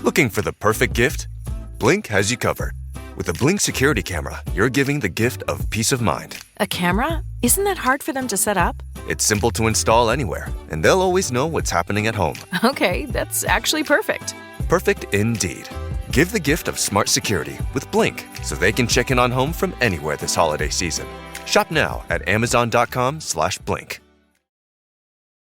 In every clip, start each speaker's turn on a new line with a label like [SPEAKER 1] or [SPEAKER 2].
[SPEAKER 1] Looking for the perfect gift? Blink has you covered. With a Blink security camera, you're giving the gift of peace of mind.
[SPEAKER 2] A camera? Isn't that hard for them to set up?
[SPEAKER 1] It's simple to install anywhere, and they'll always know what's happening at home.
[SPEAKER 2] Okay, that's actually perfect.
[SPEAKER 1] Perfect indeed. Give the gift of smart security with Blink so they can check in on home from anywhere this holiday season. Shop now at amazon.com/blink.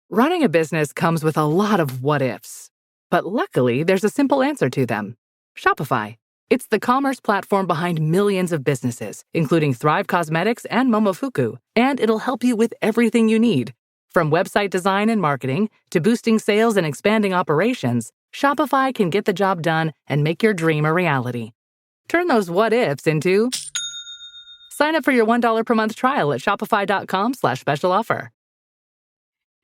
[SPEAKER 3] Running a business comes with a lot of what-ifs. But luckily, there's a simple answer to them. Shopify. It's the commerce platform behind millions of businesses, including Thrive Cosmetics and Momofuku, and it'll help you with everything you need. From website design and marketing to boosting sales and expanding operations, Shopify can get the job done and make your dream a reality. Turn those what-ifs into... Sign up for your $1 per month trial at shopify.com/special offer.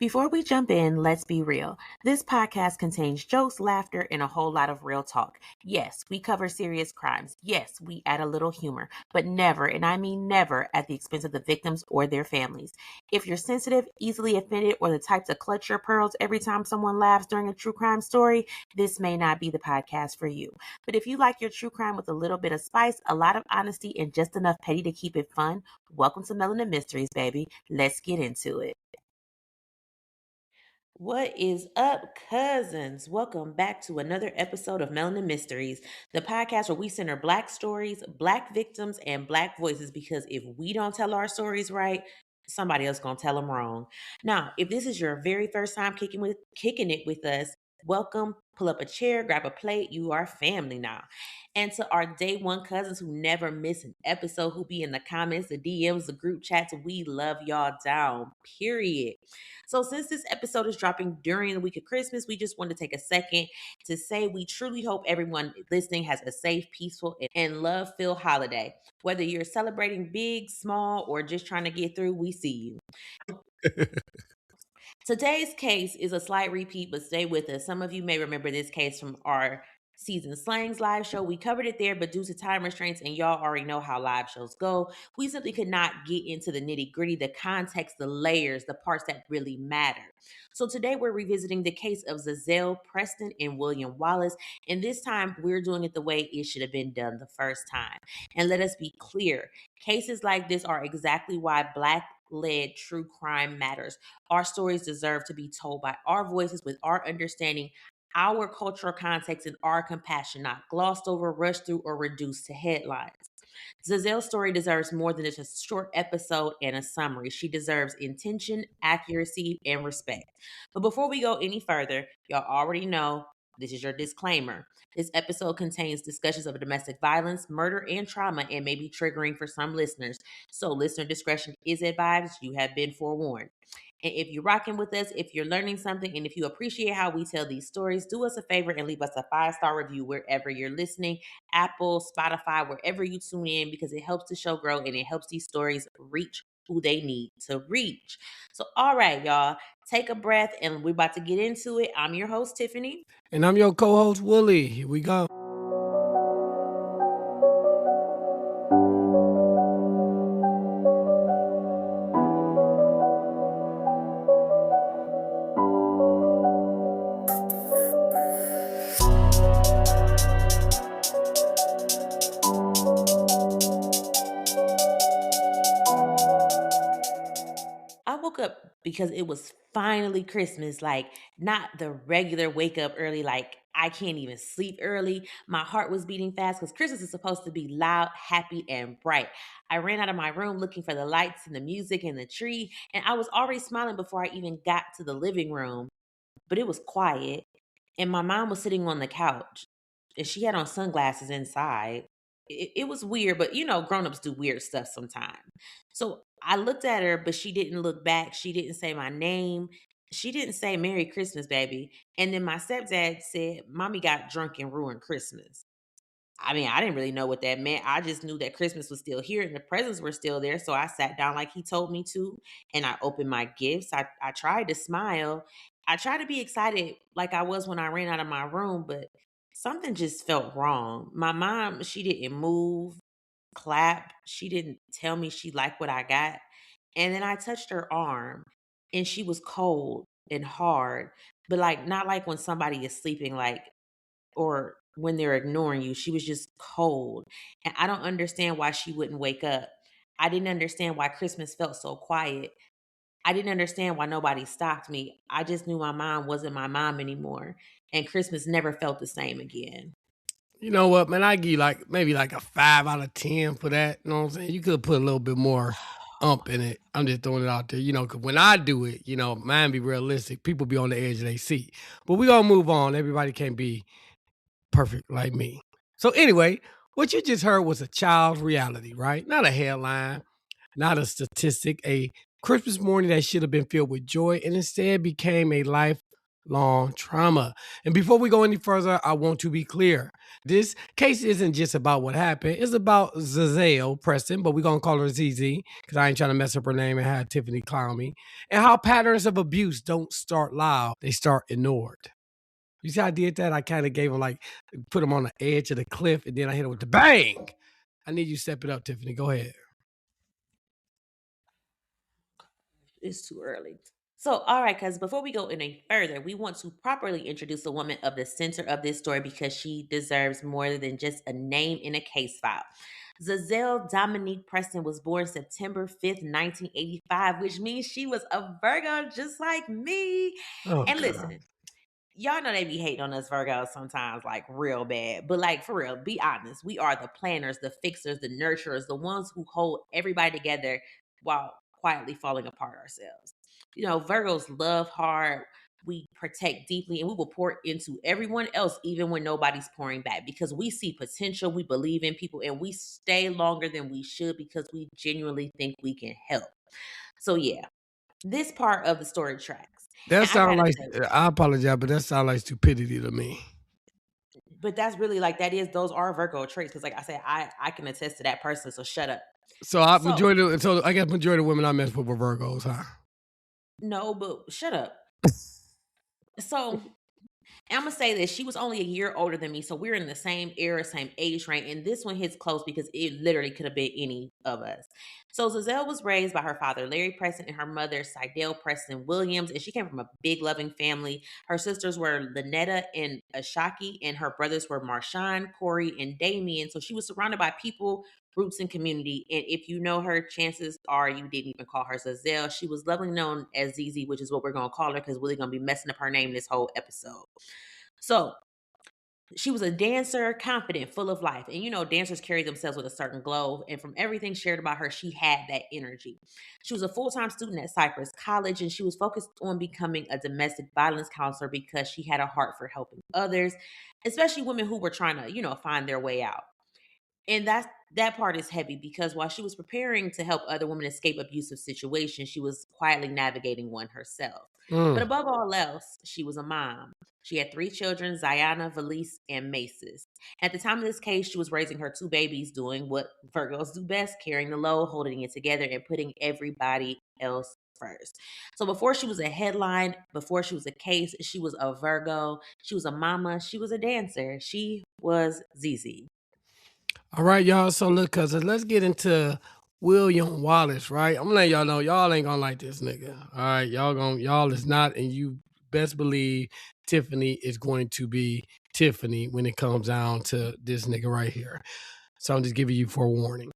[SPEAKER 4] Before we jump in, let's be real. This podcast contains jokes, laughter, and a whole lot of real talk. Yes, we cover serious crimes. Yes, we add a little humor, but never, and I mean never, at the expense of the victims or their families. If you're sensitive, easily offended, or the type to clutch your pearls every time someone laughs during a true crime story, this may not be the podcast for you. But if you like your true crime with a little bit of spice, a lot of honesty, and just enough petty to keep it fun, welcome to Melanin Mysteries, baby. Let's get into it. What is up, cousins? Welcome back to another episode of Melanin Mysteries, the podcast where we center Black stories, Black victims, and Black voices, because if we don't tell our stories right, somebody else gonna tell them wrong. Now, if this is your very first time kicking it with us, welcome. Pull up a chair, grab a plate. You are family now. And to our day one cousins who never miss an episode, who be in the comments, the DMs, the group chats, we love y'all down, period. So since this episode is dropping during the week of Christmas, we just want to take a second to say we truly hope everyone listening has a safe, peaceful, and love-filled holiday. Whether you're celebrating big, small, or just trying to get through, we see you. Today's case is a slight repeat, but stay with us. Some of you may remember this case from our season Slangs live show. We covered it there, but due to time restraints, and y'all already know how live shows go, we simply could not get into the nitty gritty, the context, the layers, the parts that really matter. So today we're revisiting the case of Za'Zell Preston and William Wallace, and this time we're doing it the way it should have been done the first time. And let us be clear, cases like this are exactly why Black-led true crime matters. Our stories deserve to be told by our voices with our understanding, our cultural context, and our compassion, not glossed over, rushed through, or reduced to headlines. Za'Zell's story deserves more than just a short episode and a summary. She deserves intention, accuracy, and respect. But before we go any further, y'all already know this is your disclaimer. This episode contains discussions of domestic violence, murder, and trauma, and may be triggering for some listeners. So listener discretion is advised. You have been forewarned. And if you're rocking with us, if you're learning something, and if you appreciate how we tell these stories, do us a favor and leave us a 5-star review wherever you're listening, Apple, Spotify, wherever you tune in, because it helps the show grow and it helps these stories reach who they need to reach. So, all right, y'all, take a breath and we're about to get into it. I'm your host, Tiffany.
[SPEAKER 5] And I'm your co-host, Willie. Here we go.
[SPEAKER 4] I woke up because it was finally Christmas, like not the regular wake up early, like I can't even sleep early. My heart was beating fast because Christmas is supposed to be loud, happy, and bright. I ran out of my room looking for the lights and the music and the tree, and I was already smiling before I even got to the living room. But it was quiet, and my mom was sitting on the couch, and she had on sunglasses inside. It was weird, but grown-ups do weird stuff sometimes. So I looked at her, but she didn't look back. She didn't say my name. She didn't say Merry Christmas, baby. And then my stepdad said, Mommy got drunk and ruined Christmas. I mean, I didn't really know what that meant. I just knew that Christmas was still here and the presents were still there. So I sat down like he told me to, and I opened my gifts. I tried to smile. I tried to be excited like I was when I ran out of my room, but something just felt wrong. My mom, she didn't move, clap. She didn't tell me she liked what I got. And then I touched her arm, and she was cold and hard, but like not like when somebody is sleeping, like or when they're ignoring you. She was just cold. And I don't understand why she wouldn't wake up. I didn't understand why Christmas felt so quiet. I didn't understand why nobody stopped me. I just knew my mom wasn't my mom anymore. And Christmas never felt the same again.
[SPEAKER 5] You know what, man? I give you maybe a 5 out of 10 for that. You know what I'm saying? You could put a little bit more in it. I'm just throwing it out there. Because when I do it, mine be realistic. People be on the edge of their seat. But we gonna move on. Everybody can't be perfect like me. So anyway, what you just heard was a child's reality, right? Not a headline, not a statistic, a Christmas morning that should have been filled with joy and instead became a lifelong trauma. And before we go any further, I want to be clear. This case isn't just about what happened. It's about Za'Zell Preston, but we're going to call her ZZ because I ain't trying to mess up her name and have Tiffany clown me. And how patterns of abuse don't start loud, they start ignored. You see how I did that? I kind of gave him put him on the edge of the cliff and then I hit him with the bang. I need you to step it up, Tiffany. Go ahead.
[SPEAKER 4] It's too early. So, all right, because before we go any further, we want to properly introduce the woman of the center of this story because she deserves more than just a name in a case file. Za'Zell Dominique Preston was born September 5th, 1985, which means she was a Virgo just like me.
[SPEAKER 5] Oh,
[SPEAKER 4] And
[SPEAKER 5] God.
[SPEAKER 4] listen, y'all know they be hating on us Virgos sometimes, like real bad. But like for real, be honest. We are the planners, the fixers, the nurturers, the ones who hold everybody together while quietly falling apart ourselves. Virgos love hard. We protect deeply and we will pour into everyone else, even when nobody's pouring back, because we see potential, we believe in people, and we stay longer than we should because we genuinely think we can help. So, yeah, this part of the story tracks.
[SPEAKER 5] That
[SPEAKER 4] And I
[SPEAKER 5] sounds
[SPEAKER 4] gotta
[SPEAKER 5] like,
[SPEAKER 4] say,
[SPEAKER 5] I apologize, but that sounds like stupidity to me.
[SPEAKER 4] but that's really those are Virgo traits. Because like I said, I can attest to that person. So shut up.
[SPEAKER 5] So I guess majority of women I mess with were Virgos, huh?
[SPEAKER 4] No, but shut up. So I'm gonna say this: she was only a year older than me, so we're in the same era, same age range, and this one hits close because it literally could have been any of us. So Za'Zell was raised by her father, Larry Preston, and her mother, Za'Zell Preston Williams, and she came from a big, loving family. Her sisters were Lynetta and Ashaki, and her brothers were Marshawn, Corey, and Damien. So she was surrounded by people, roots, and community. And if you know her, chances are you didn't even call her Za'Zell. She was lovingly known as ZZ, which is what we're gonna call her because we're gonna be messing up her name this whole episode. So she was a dancer, confident, full of life. And dancers carry themselves with a certain glow. And from everything shared about her, she had that energy. She was a full-time student at Cypress College, and she was focused on becoming a domestic violence counselor because she had a heart for helping others, especially women who were trying to, find their way out. And that part is heavy because while she was preparing to help other women escape abusive situations, she was quietly navigating one herself. But above all else, she was a mom. She had 3 children, Ziana, Valise, and Maces. At the time of this case, she was raising her 2 babies, doing what Virgos do best, carrying the load, holding it together, and putting everybody else first. So before she was a headline, before she was a case, she was a Virgo. She was a mama. She was a dancer. She was ZZ.
[SPEAKER 5] All right, y'all. So look, cousins, let's get into William Wallace, right? I'm gonna let y'all know y'all ain't gonna like this nigga. All right, y'all is not, and you best believe Tiffany is going to be Tiffany when it comes down to this nigga right here. So I'm just giving you forewarning.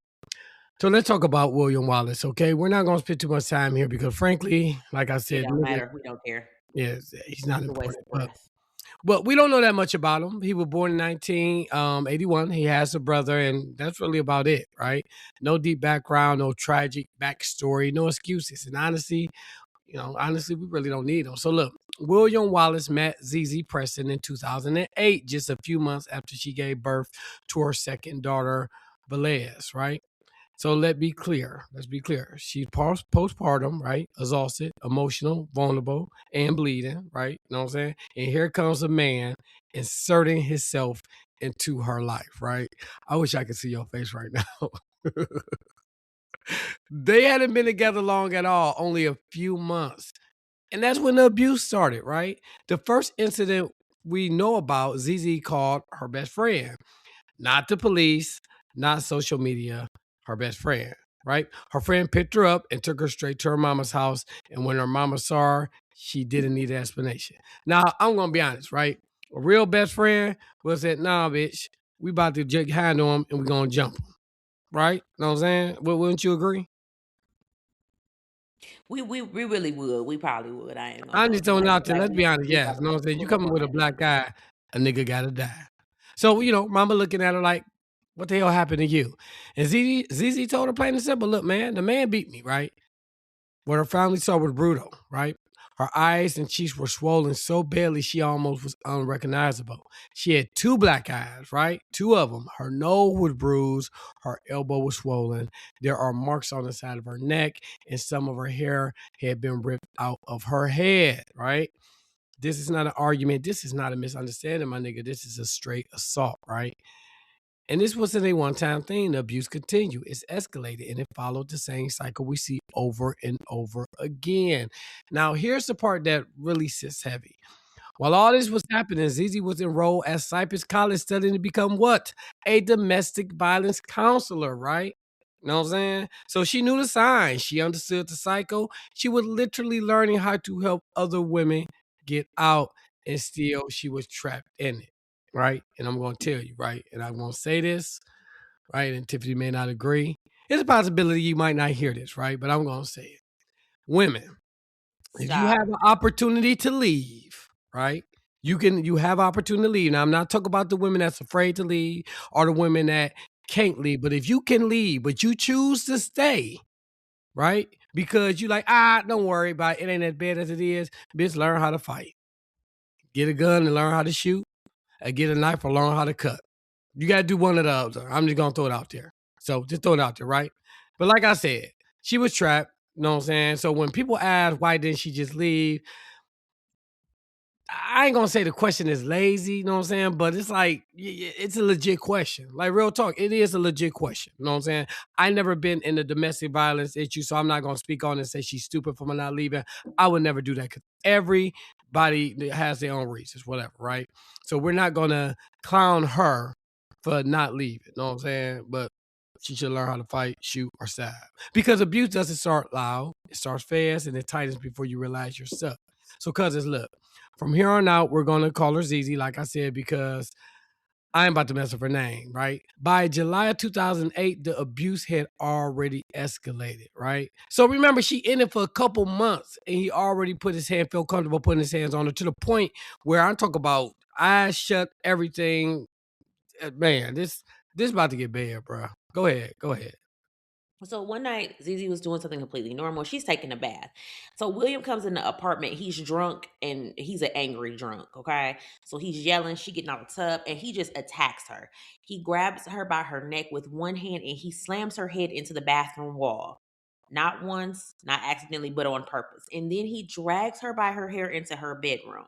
[SPEAKER 5] So let's talk about William Wallace, okay? We're not gonna spend too much time here because frankly, like I
[SPEAKER 4] It
[SPEAKER 5] said,
[SPEAKER 4] don't matter. We don't care.
[SPEAKER 5] yes, he's not
[SPEAKER 4] It's a waste
[SPEAKER 5] important.
[SPEAKER 4] of breath.
[SPEAKER 5] But we don't know that much about him. He was born in 1981. He has a brother, and that's really about it, right? No deep background, no tragic backstory, no excuses. And honestly, we really don't need them. So look, William Wallace met ZZ Preston in 2008, just a few months after she gave birth to her second daughter, Velez, right? So let's be clear. She's postpartum, right? Exhausted, emotional, vulnerable, and bleeding, right? You know what I'm saying? And here comes a man inserting himself into her life, right? I wish I could see your face right now. They hadn't been together long at all, only a few months. And that's when the abuse started, right? The first incident we know about, ZZ called her best friend. Not the police, not social media, her best friend, right? Her friend picked her up and took her straight to her mama's house. And when her mama saw her, she didn't need an explanation. Now, I'm going to be honest, right? A real best friend will say, nah, bitch, we about to handle him and we gonna jump him. Right? Know what I'm saying? Wouldn't you agree?
[SPEAKER 4] We really would. We probably would. I ain't gonna
[SPEAKER 5] I'm just
[SPEAKER 4] hold you.
[SPEAKER 5] throwing it
[SPEAKER 4] Like,
[SPEAKER 5] out there. Let's be honest.
[SPEAKER 4] we
[SPEAKER 5] Yes.
[SPEAKER 4] about
[SPEAKER 5] Know
[SPEAKER 4] to
[SPEAKER 5] what I'm saying? You
[SPEAKER 4] pull up
[SPEAKER 5] coming
[SPEAKER 4] on
[SPEAKER 5] with a
[SPEAKER 4] that.
[SPEAKER 5] black guy, a nigga gotta die. So, mama looking at her like, what the hell happened to you? And ZZ told her plain and simple, look, man, the man beat me, right? What her family saw was brutal, right? Her eyes and cheeks were swollen so badly she almost was unrecognizable. She had 2 black eyes, right? 2 of them. Her nose was bruised. Her elbow was swollen. There are marks on the side of her neck, and some of her hair had been ripped out of her head, right? This is not an argument. This is not a misunderstanding, my nigga. This is a straight assault, right? And this wasn't a one-time thing. The abuse continued. It's escalated, and it followed the same cycle we see over and over again. Now, here's the part that really sits heavy. While all this was happening, Zizi was enrolled at Cypress College studying to become what? A domestic violence counselor, right? You know what I'm saying? So she knew the signs. She understood the cycle. She was literally learning how to help other women get out, and still she was trapped in it, right? And I'm going to tell you, right? And I'm going to say this, right? And Tiffany may not agree. There's a possibility you might not hear this, right? But I'm going to say it. Women, if you
[SPEAKER 4] Stop.
[SPEAKER 5] have an opportunity to leave, right? You have opportunity to leave. Now, I'm not talking about the women that's afraid to leave or the women that can't leave, but if you can leave, but you choose to stay, right? Because you like, don't worry about it. It ain't as bad as it is. Bitch, learn how to fight. Get a gun and learn how to shoot. Or get a knife or learn how to cut. You got to do one of those. I'm just going to throw it out there. So just throw it out there, right? But like I said, she was trapped. You know what I'm saying? So when people ask, why didn't she just leave? I ain't gonna say the question is lazy, you know what I'm saying? But it's like, it's a legit question. Like, real talk, it is a legit question. You know what I'm saying? I never been in a domestic violence issue, so I'm not gonna speak on it and say she's stupid for not leaving. I would never do that because everybody has their own reasons, whatever, right? So we're not gonna clown her for not leaving, you know what I'm saying? But she should learn how to fight, shoot, or stab. Because abuse doesn't start loud, it starts fast and it tightens before you realize you're stuck. So, cousins, look. From here on out, we're going to call her Zizi, like I said, because I'm about to mess up her name, right? By July of 2008, the abuse had already escalated, right? So remember, she in it for a couple months, and he already felt comfortable putting his hands on her to the point where I'm talking about eyes shut, everything. Man, this about to get bad, bro. Go ahead.
[SPEAKER 4] So one night, Zizi was doing something completely normal. She's taking a bath. So William comes in the apartment. He's drunk and he's an angry drunk. Okay. So he's yelling. She getting out the tub and he just attacks her. He grabs her by her neck with one hand and he slams her head into the bathroom wall. Not once, not accidentally, but on purpose. And then he drags her by her hair into her bedroom.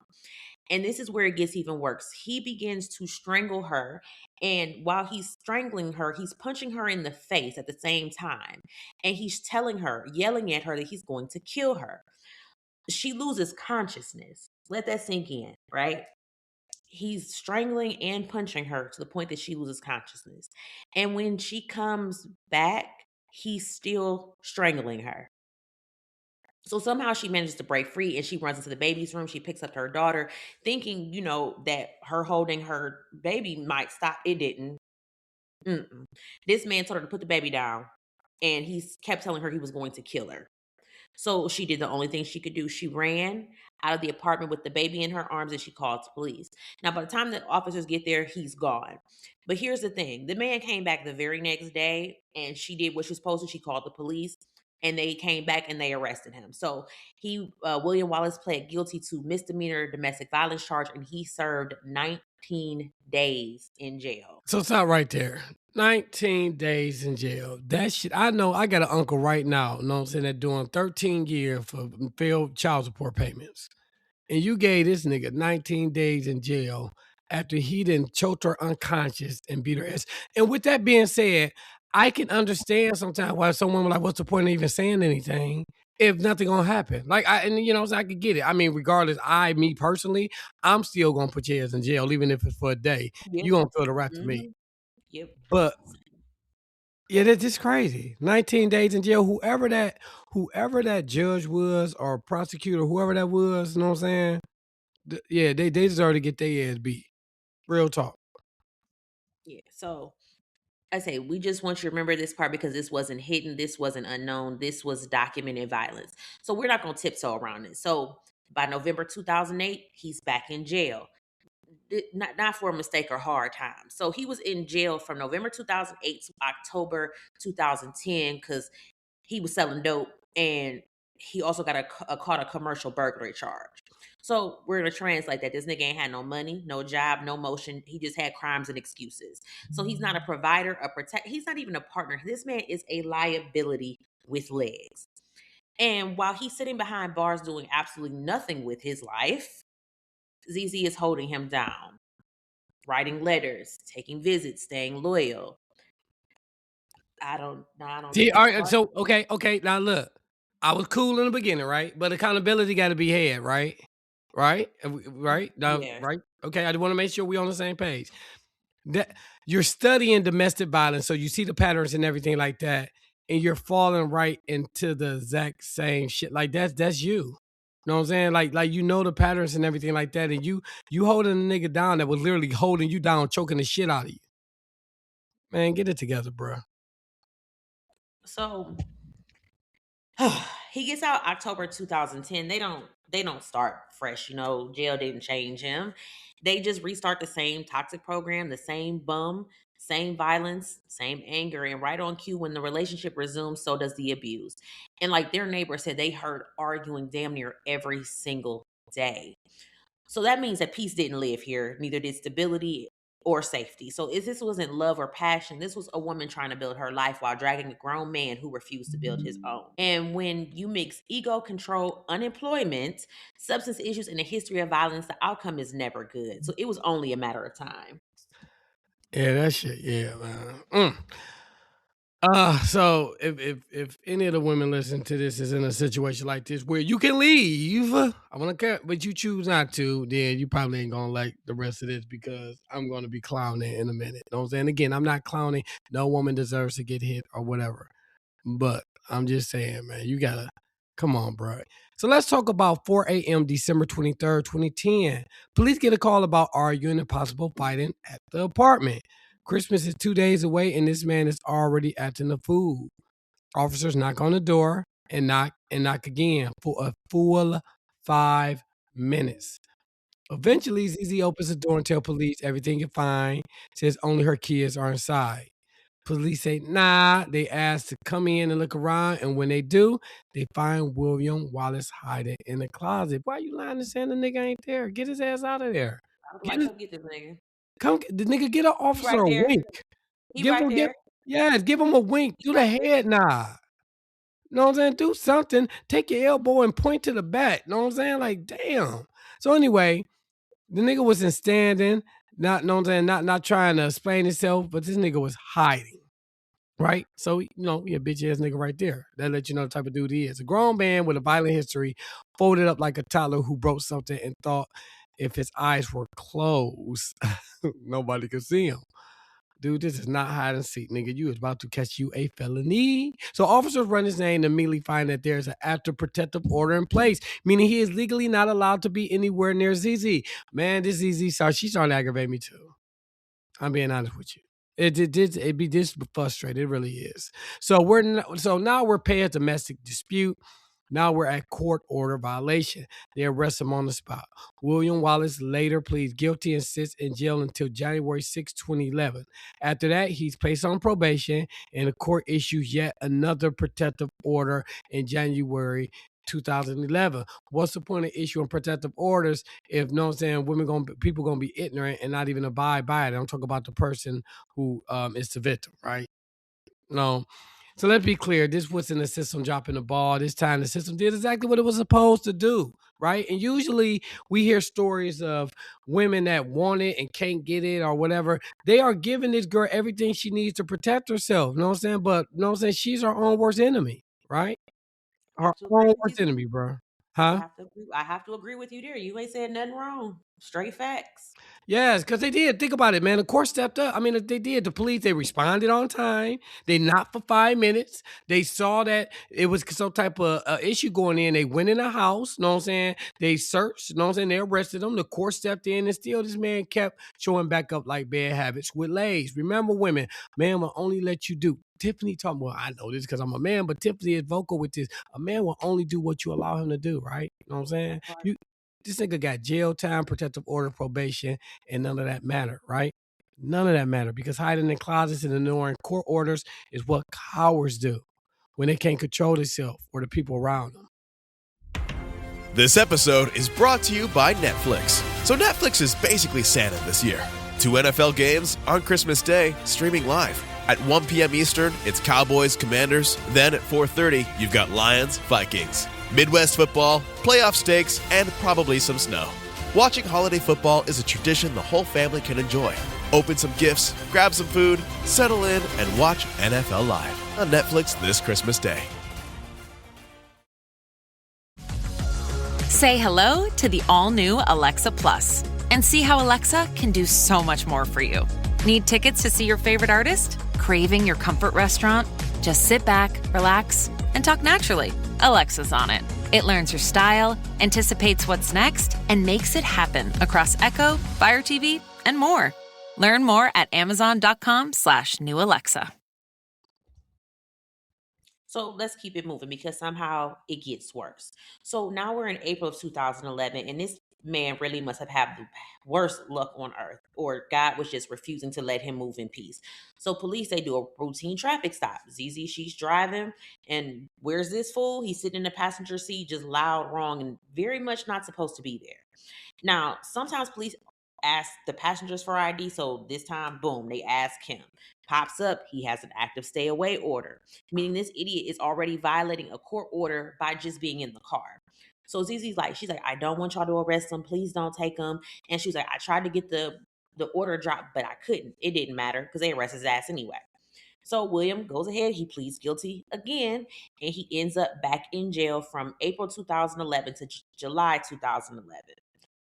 [SPEAKER 4] And this is where it gets even worse. He begins to strangle her. And while he's strangling her, he's punching her in the face at the same time. And he's telling her, yelling at her that he's going to kill her. She loses consciousness. Let that sink in, right? He's strangling and punching her to the point that she loses consciousness. And when she comes back, he's still strangling her. So somehow she manages to break free and she runs into the baby's room. She picks up her daughter, thinking, that her holding her baby might stop. It didn't. Mm-mm. This man told her to put the baby down and he kept telling her he was going to kill her. So she did the only thing she could do. She ran out of the apartment with the baby in her arms and she called the police. Now, by the time the officers get there, he's gone. But here's the thing, the man came back the very next day and she did what she was supposed to. She called the police and they came back and they arrested him. So William Wallace, pled guilty to misdemeanor domestic violence charge and he served 19 days in jail.
[SPEAKER 5] So stop right there. 19 days in jail. That shit, I know I got an uncle right now, you know what I'm saying, that doing 13 years for failed child support payments. And you gave this nigga 19 days in jail after he done choked her unconscious and beat her ass. And with that being said, I can understand sometimes why someone like, what's the point of even saying anything if nothing gonna happen? Like, I could get it. I mean, regardless, me personally, I'm still gonna put your ass in jail, even if it's for a day.
[SPEAKER 4] Yep.
[SPEAKER 5] You gonna throw the rap to me.
[SPEAKER 4] Yep.
[SPEAKER 5] But yeah, that's just crazy. 19 days in jail. Whoever that judge was or prosecutor, whoever that was, you know what I'm saying? Yeah, they deserve to get their ass beat. Real talk.
[SPEAKER 4] Yeah. So I say we just want you to remember this part because this wasn't hidden, this wasn't unknown, this was documented violence. So we're not gonna tiptoe around it. So by November 2008, he's back in jail. Not for a mistake or hard time. So he was in jail from November 2008 to October 2010 because he was selling dope, and he also got caught a commercial burglary charge. So we're gonna translate that. This nigga ain't had no money, no job, no motion. He just had crimes and excuses. So he's not a provider, a protect. He's not even a partner. This man is a liability with legs. And while he's sitting behind bars doing absolutely nothing with his life, ZZ is holding him down, writing letters, taking visits, staying loyal. I don't
[SPEAKER 5] See,
[SPEAKER 4] think
[SPEAKER 5] all
[SPEAKER 4] it's
[SPEAKER 5] right,
[SPEAKER 4] hard.
[SPEAKER 5] so okay. Now look, I was cool in the beginning, right? But accountability got to be had, right? Right? Right? Now,
[SPEAKER 4] Yeah.
[SPEAKER 5] right? Okay, I just want to make sure we on the same page. That you're studying domestic violence, so you see the patterns and everything like that, and you're falling right into the exact same shit. Like that's you. You know what I'm saying? Like you know the patterns and everything like that, and you holding a nigga down that was literally holding you down, choking the shit out of you. Man, get it together, bro.
[SPEAKER 4] So he gets out October 2010. They don't start fresh, jail didn't change him. They just restart the same toxic program, the same bum, same violence, same anger, and right on cue when the relationship resumes, so does the abuse. And like their neighbor said, they heard arguing damn near every single day. So that means that peace didn't live here, neither did stability or safety. So if this wasn't love or passion, this was a woman trying to build her life while dragging a grown man who refused to build his own. And when you mix ego, control, unemployment, substance issues, and a history of violence, the outcome is never good. So it was only a matter of time.
[SPEAKER 5] Yeah, that shit. Yeah, man. So if any of the women listen to this is in a situation like this where you can leave, I want to care, but you choose not to, then you probably ain't gonna like the rest of this because I'm gonna be clowning in a minute. You know what I'm saying? Again, I'm not clowning. No woman deserves to get hit or whatever. But I'm just saying, man, you gotta come on, bro. So let's talk about 4 a.m. December 23rd, 2010. Police get a call about arguing and possible fighting at the apartment. Christmas is 2 days away, and this man is already acting a fool. Officers knock on the door and knock again for a full 5 minutes. Eventually, ZZ opens the door and tells police everything is fine, says only her kids are inside. Police say, nah. They ask to come in and look around, and when they do, they find William Wallace hiding in the closet. Why you lying and saying the nigga ain't there? Get his ass out of there.
[SPEAKER 4] I was
[SPEAKER 5] Get
[SPEAKER 4] like,
[SPEAKER 5] his,
[SPEAKER 4] come get this nigga.
[SPEAKER 5] come, the nigga get an
[SPEAKER 4] He
[SPEAKER 5] officer
[SPEAKER 4] right
[SPEAKER 5] a
[SPEAKER 4] there.
[SPEAKER 5] wink.
[SPEAKER 4] He right there.
[SPEAKER 5] Yes, give him a wink.
[SPEAKER 4] He
[SPEAKER 5] Do the
[SPEAKER 4] right there.
[SPEAKER 5] head nod. Know what I'm saying? Do something. Take your elbow and point to the back. Know what I'm saying? Like, damn. So anyway, the nigga wasn't standing, know what I'm saying, not trying to explain himself, but this nigga was hiding. Right? So, a bitch ass nigga right there. That let you know the type of dude he is. A grown man with a violent history, folded up like a toddler who broke something and thought if his eyes were closed, nobody could see him. Dude, this is not hide and seek, nigga. You is about to catch you a felony. So officers run his name and immediately find that there's an active protective order in place, meaning he is legally not allowed to be anywhere near ZZ. Man, this ZZ, she's trying to aggravate me too. I'm being honest with you. It be this frustrated. It really is. So now we're past domestic dispute. Now we're at court order violation. They arrest him on the spot. William Wallace later pleads guilty and sits in jail until January 6, 2011. After that, he's placed on probation, and the court issues yet another protective order in January 2011. What's the point of issuing protective orders if, know what I'm saying, people gonna be ignorant and not even abide by it? I don't talk about the person who is the victim, right? No. So let's be clear. This wasn't the system dropping the ball. This time the system did exactly what it was supposed to do, right? And usually we hear stories of women that want it and can't get it or whatever. They are giving this girl everything she needs to protect herself. You know what I'm saying? But you know what I'm saying? She's her own worst enemy, right?
[SPEAKER 4] I
[SPEAKER 5] Her
[SPEAKER 4] have to
[SPEAKER 5] own
[SPEAKER 4] agree with
[SPEAKER 5] worst
[SPEAKER 4] you.
[SPEAKER 5] enemy, bro.
[SPEAKER 4] I
[SPEAKER 5] Huh?
[SPEAKER 4] have to agree. I have to agree with you there. You ain't said nothing wrong. Straight facts.
[SPEAKER 5] Yes, because they did. Think about it, man. The court stepped up. I mean, they did. The police, they responded on time. They knocked for 5 minutes. They saw that it was some type of issue going in. They went in the house, know what I'm saying? They searched, know what I'm saying? They arrested him. The court stepped in, and still this man kept showing back up like bad habits with lays. Remember, women, man will only let you do. Tiffany talking, well, I know this because I'm a man, but Tiffany is vocal with this. A man will only do what you allow him to do, right? You know what I'm saying?
[SPEAKER 4] Right.
[SPEAKER 5] This nigga got jail time, protective order, probation, and none of that mattered, right? None of that mattered because hiding in closets and ignoring court orders is what cowards do when they can't control themselves or the people around them.
[SPEAKER 6] This episode is brought to you by Netflix. So Netflix is basically Santa this year. 2 NFL games on Christmas Day, streaming live. At 1 p.m. Eastern, it's Cowboys, Commanders. Then at 4:30, you've got Lions, Vikings. Midwest football, playoff stakes, and probably some snow. Watching holiday football is a tradition the whole family can enjoy. Open some gifts, grab some food, settle in, and watch NFL Live on Netflix this Christmas Day.
[SPEAKER 2] Say hello to the all-new Alexa Plus and see how Alexa can do so much more for you. Need tickets to see your favorite artist? Craving your comfort restaurant? Just sit back, relax, and talk naturally. Alexa's on it. It learns your style, anticipates what's next, and makes it happen across Echo, Fire TV, and more. Learn more at amazon.com/new Alexa.
[SPEAKER 4] So let's keep it moving because somehow it gets worse. So now we're in April of 2011, and this man really must have had the worst luck on earth, or God was just refusing to let him move in peace. So police, they do a routine traffic stop. ZZ, she's driving, and where's this fool? He's sitting in the passenger seat, just loud, wrong, and very much not supposed to be there. Now, sometimes police ask the passengers for ID, so this time, boom, they ask him. Pops up, he has an active stay away order, meaning this idiot is already violating a court order by just being in the car. So Zizi's like, she's like, I don't want y'all to arrest him. Please don't take him. And she was like, I tried to get the order dropped, but I couldn't. It didn't matter because they arrested his ass anyway. So William goes ahead, he pleads guilty again, and he ends up back in jail from April 2011 to July 2011.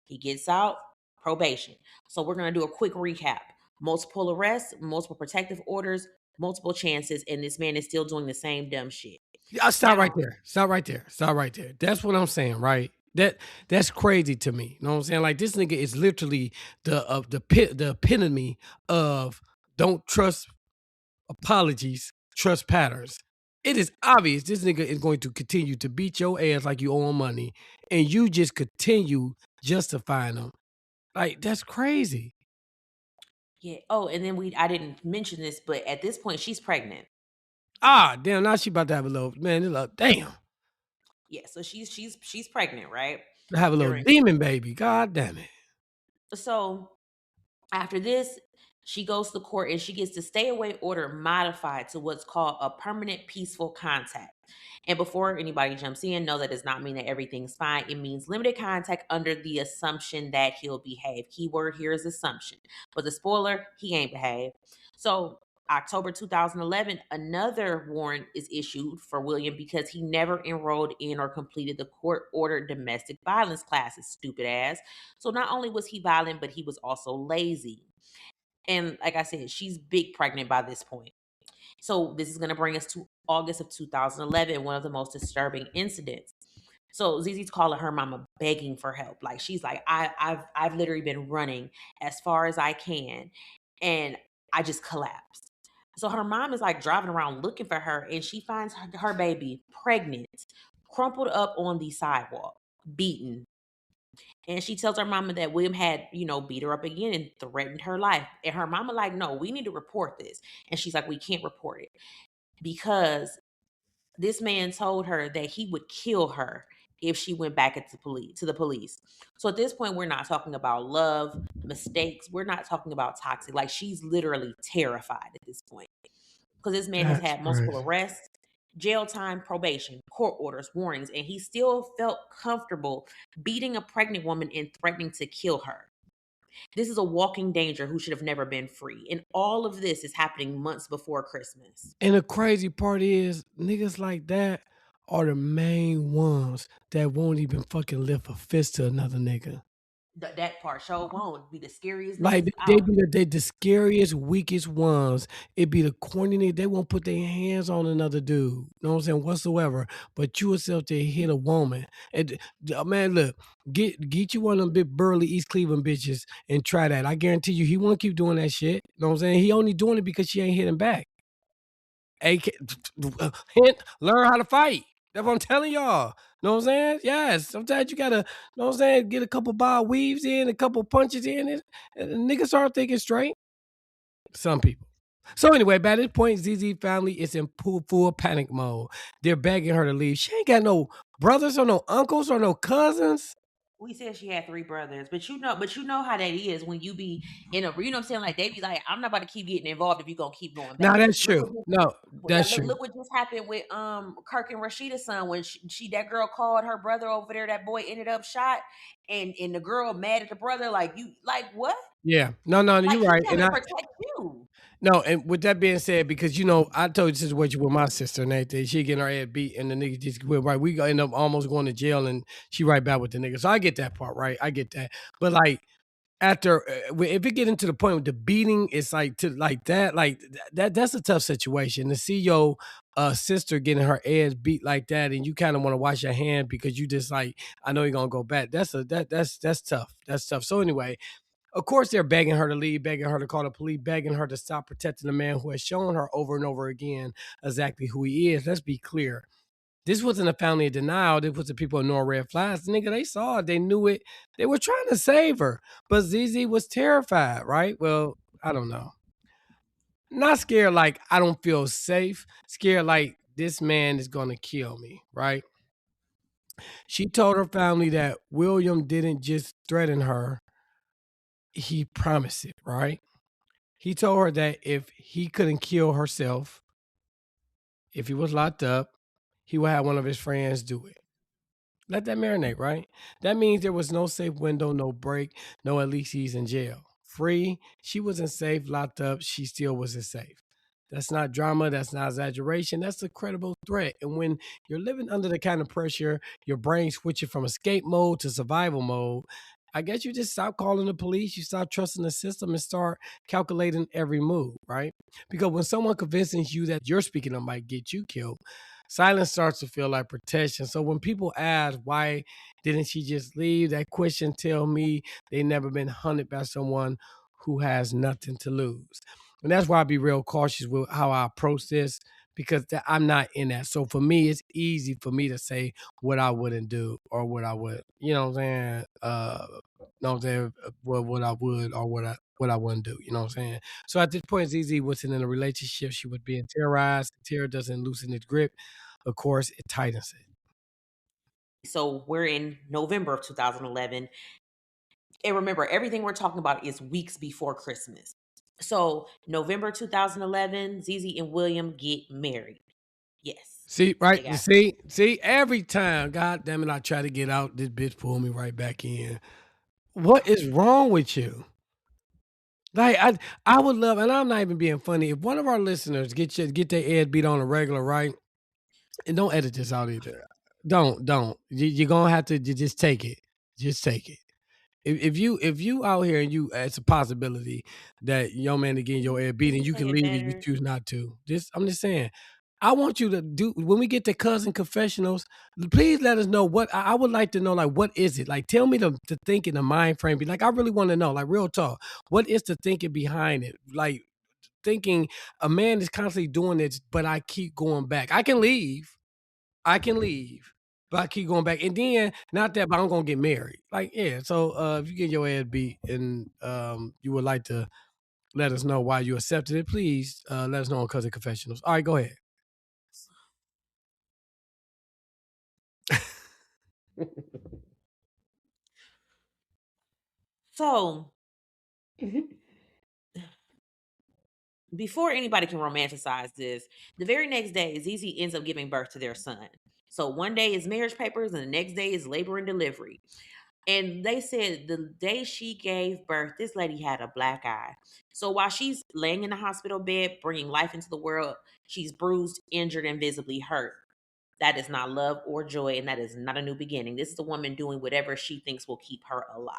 [SPEAKER 4] He gets out, probation. So we're going to do a quick recap. Multiple arrests, multiple protective orders, multiple chances, and this man is still doing the same dumb shit.
[SPEAKER 5] I'll stop
[SPEAKER 4] Now,
[SPEAKER 5] right there. Stop right there. Stop right there. That's what I'm saying, right? That's crazy to me. You know what I'm saying? Like this nigga is literally the epitome of don't trust apologies, trust patterns. It is obvious this nigga is going to continue to beat your ass like you owe him money, and you just continue justifying him. Like that's crazy.
[SPEAKER 4] yeah. Oh, and then I didn't mention this, but at this point, she's pregnant.
[SPEAKER 5] Ah, damn! Now she about to have a little man. Damn,
[SPEAKER 4] Yeah, so she's pregnant, right?
[SPEAKER 5] have a little
[SPEAKER 4] During
[SPEAKER 5] demon baby. God damn it.
[SPEAKER 4] so after this, she goes to court and she gets the stay away order modified to what's called a permanent peaceful contact. And before anybody jumps in, know that does not mean that everything's fine. It means limited contact under the assumption that he'll behave. Keyword here is assumption. But the spoiler, he ain't behaved. So October 2011, another warrant is issued for William because he never enrolled in or completed the court ordered domestic violence classes, stupid ass. So not only was he violent, but he was also lazy. And like I said, she's big pregnant by this point. So this is going to bring us to August of 2011, one of the most disturbing incidents. So Zizi's calling her mama begging for help. Like she's like, I've literally been running as far as I can, and I just collapsed. So her mom is like driving around looking for her, and she finds her baby pregnant, crumpled up on the sidewalk, beaten. And she tells her mama that William had, beat her up again and threatened her life. And her mama like, no, we need to report this. And she's like, we can't report it because this man told her that he would kill her if she went back to the police. So at this point, we're not talking about love, mistakes. We're not talking about toxic. Like she's literally terrified at this point because this man has
[SPEAKER 5] That's
[SPEAKER 4] had multiple
[SPEAKER 5] crazy.
[SPEAKER 4] arrests, jail time, probation, court orders, warnings, and he still felt comfortable beating a pregnant woman and threatening to kill her. This is a walking danger who should have never been free. And all of this is happening months before Christmas.
[SPEAKER 5] And the crazy part is, niggas like that are the main ones that won't even fucking lift a fist to another nigga.
[SPEAKER 4] That part show won't be the scariest
[SPEAKER 5] Like
[SPEAKER 4] niggas
[SPEAKER 5] they
[SPEAKER 4] out.
[SPEAKER 5] be the scariest, weakest ones. It be the corny niggas. They won't put their hands on another dude. You know what I'm saying? Whatsoever. But you yourself to hit a woman. And man, look, get you one of them big burly East Cleveland bitches and try that. I guarantee you, he won't keep doing that shit. You know what I'm saying? He only doing it because she ain't hitting back. AK, hint, learn how to fight. That's what I'm telling y'all. Know what I'm saying? Yes. Sometimes you gotta, know what I'm saying, get a couple bob weaves in, a couple punches in, and niggas start thinking straight. Some people. So anyway, by this point, ZZ family is in full panic mode. They're begging her to leave. She ain't got no brothers or no uncles or no cousins.
[SPEAKER 4] We said she had 3 brothers, but you know how that is when you be in a, you know what I'm saying? Like they be like, I'm not about to keep getting involved if you gonna keep going
[SPEAKER 5] Now
[SPEAKER 4] back.
[SPEAKER 5] that's
[SPEAKER 4] Look
[SPEAKER 5] true.
[SPEAKER 4] what just,
[SPEAKER 5] No, that's true.
[SPEAKER 4] look what just happened with Kirk and Rashida's son when she that girl called her brother over there. That boy ended up shot, and the girl mad at the brother. Like you, like what?
[SPEAKER 5] Yeah. No,
[SPEAKER 4] Like
[SPEAKER 5] you're
[SPEAKER 4] he
[SPEAKER 5] right.
[SPEAKER 4] coming to protect you.
[SPEAKER 5] No, and with that being said, because I told you the situation with my sister and everything, she getting her head beat, and the nigga just went right. We end up almost going to jail, and she right back with the nigga. So I get that part, right? I get that, but like after, if it get into the point with the beating, it's like to like that, that's a tough situation to see your sister getting her ass beat like that, and you kind of want to wash your hand because you just like I know you're gonna go back. That's tough. That's tough. So anyway, of course, they're begging her to leave, begging her to call the police, begging her to stop protecting the man who has shown her over and over again exactly who he is. Let's be clear. This wasn't a family of denial. This was the people ignoring red flags. Nigga, they saw it. They knew it. They were trying to save her. But ZZ was terrified, right? Well, I don't know. Not scared like I don't feel safe. Scared like this man is going to kill me, right? She told her family that William didn't just threaten her, he promised it, right? He told her that if he couldn't kill herself, if he was locked up, he would have one of his friends do it. Let that marinate, right? That means there was no safe window, no break, no at least he's in jail. Free, she wasn't safe, locked up, she still wasn't safe. That's not drama, that's not exaggeration, that's a credible threat. And when you're living under the kind of pressure, your brain switching from escape mode to survival mode, I guess you just stop calling the police, you stop trusting the system and start calculating every move, right? Because when someone convinces you that you're speaking up might get you killed, silence starts to feel like protection. So when people ask, why didn't she just leave? That question tell me they never been hunted by someone who has nothing to lose. And that's why I be real cautious with how I approach this because I'm not in that. So for me, it's easy for me to say what I wouldn't do or what I would, you know what I'm saying? Know what I'm saying? What I would or what I wouldn't do. You know what I'm saying? So at this point, ZZ wasn't in a relationship. She was being terrorized. Terror doesn't loosen its grip. Of course, it tightens it.
[SPEAKER 4] So we're in November of 2011. And remember, everything we're talking about is weeks before Christmas. So November 2011, ZZ and William get married. Yes.
[SPEAKER 5] See, right?
[SPEAKER 4] They got
[SPEAKER 5] See, every time, God damn it, I try to get out, this bitch pull me right back in. What is wrong with you? Like I would love, and I'm not even being funny. If one of our listeners get their head beat on a regular, right? And don't edit this out either. Don't. You're gonna have to just take it. Just take it. If you out here and you it's a possibility that your man is getting your head beat and you can
[SPEAKER 4] saying
[SPEAKER 5] leave if you
[SPEAKER 4] better.
[SPEAKER 5] choose not to. I'm just saying. I want you to do when we get to cousin confessionals. Please let us know what I would like to know. Like, what is it? Like, tell me the thinking, the mind frame. Like, I really want to know. Like, real talk. What is the thinking behind it? Like, thinking a man is constantly doing this, but I keep going back. I can leave, but I keep going back. And then, not that, but I'm gonna get married. Like, yeah. So if you get your ass beat and you would like to let us know why you accepted it, please let us know on Cousin Confessionals. All right, go ahead.
[SPEAKER 4] So before anybody can romanticize this, the very next day, ZZ ends up giving birth to their son. So one day is marriage papers, and the next day is labor and delivery. And they said the day she gave birth, this lady had a black eye. So while she's laying in the hospital bed, bringing life into the world, she's bruised, injured, and visibly hurt. That is not love or joy, and that is not a new beginning. This is the woman doing whatever she thinks will keep her alive.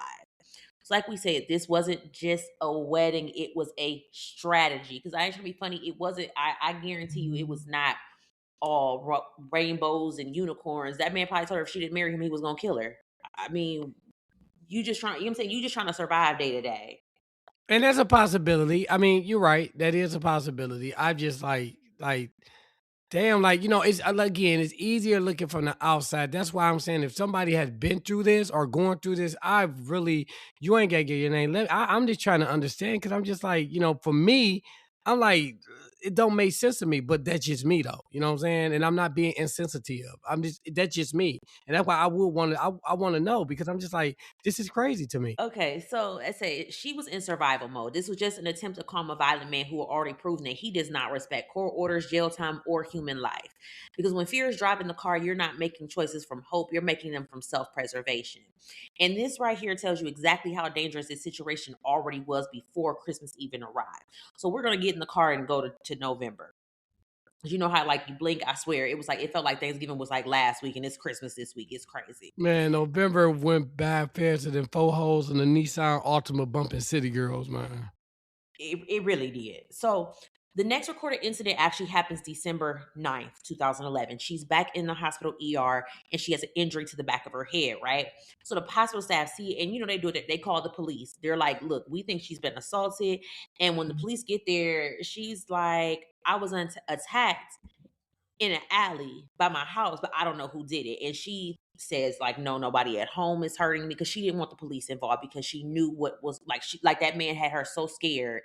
[SPEAKER 4] So, like we said, this wasn't just a wedding; it was a strategy. Because I ain't trying to be funny, it wasn't. I guarantee you, it was not all rainbows and unicorns. That man probably told her if she didn't marry him, he was gonna kill her. I mean, you just trying. You know what I'm saying? You just trying to survive day to day.
[SPEAKER 5] And that's a possibility. I mean, you're right. That is a possibility. I just like damn, like, it's again, it's easier looking from the outside. That's why I'm saying if somebody has been through this or going through this, you ain't gotta get your name. I'm just trying to understand because I'm just like, for me, I'm like, it don't make sense to me, but that's just me though. You know what I'm saying? And I'm not being insensitive. That's just me. And that's why I would want to, I want to know because I'm just like, this is crazy to me.
[SPEAKER 4] Okay, so I say she was in survival mode. This was just an attempt to calm a violent man who had already proven that he does not respect court orders, jail time, or human life. Because when fear is driving the car, you're not making choices from hope, you're making them from self preservation. And this right here tells you exactly how dangerous this situation already was before Christmas even arrived. So we're going to get in the car and go to November. 'Cause you know how, like, you blink, I swear, it felt like Thanksgiving was like last week and it's Christmas this week. It's crazy.
[SPEAKER 5] Man, November went by faster than four holes in the Nissan Altima bumping City Girls, man.
[SPEAKER 4] It really did. So the next recorded incident actually happens December 9th, 2011. She's back in the hospital ER and she has an injury to the back of her head, right? So the hospital staff see it, and they do it. They call the police. They're like, look, we think she's been assaulted. And when the police get there, she's like, I was attacked in an alley by my house, but I don't know who did it. And she says, like, no, nobody at home is hurting me, because she didn't want the police involved because she knew what was, like, she, like, that man had her so scared.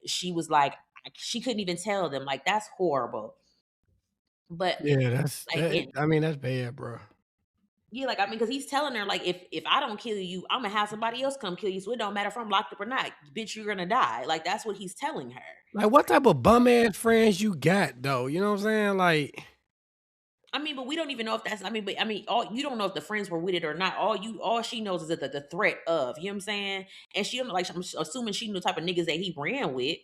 [SPEAKER 4] She was like, she couldn't even tell them. Like, that's horrible. But
[SPEAKER 5] Yeah,
[SPEAKER 4] again,
[SPEAKER 5] I mean, that's bad, bro.
[SPEAKER 4] yeah, like, I mean, because he's telling her, like, if I don't kill you, I'm gonna have somebody else come kill you. So it don't matter if I'm locked up or not. Bitch, you're gonna die. Like, that's what he's telling her.
[SPEAKER 5] Like, what type of bum ass friends you got, though? You know what I'm saying? Like,
[SPEAKER 4] I mean, but we don't even know if that's. All you don't know if the friends were with it or not. All she knows is that the threat of. You know what I'm saying? And she, like, I'm assuming she knew the type of niggas that he ran with.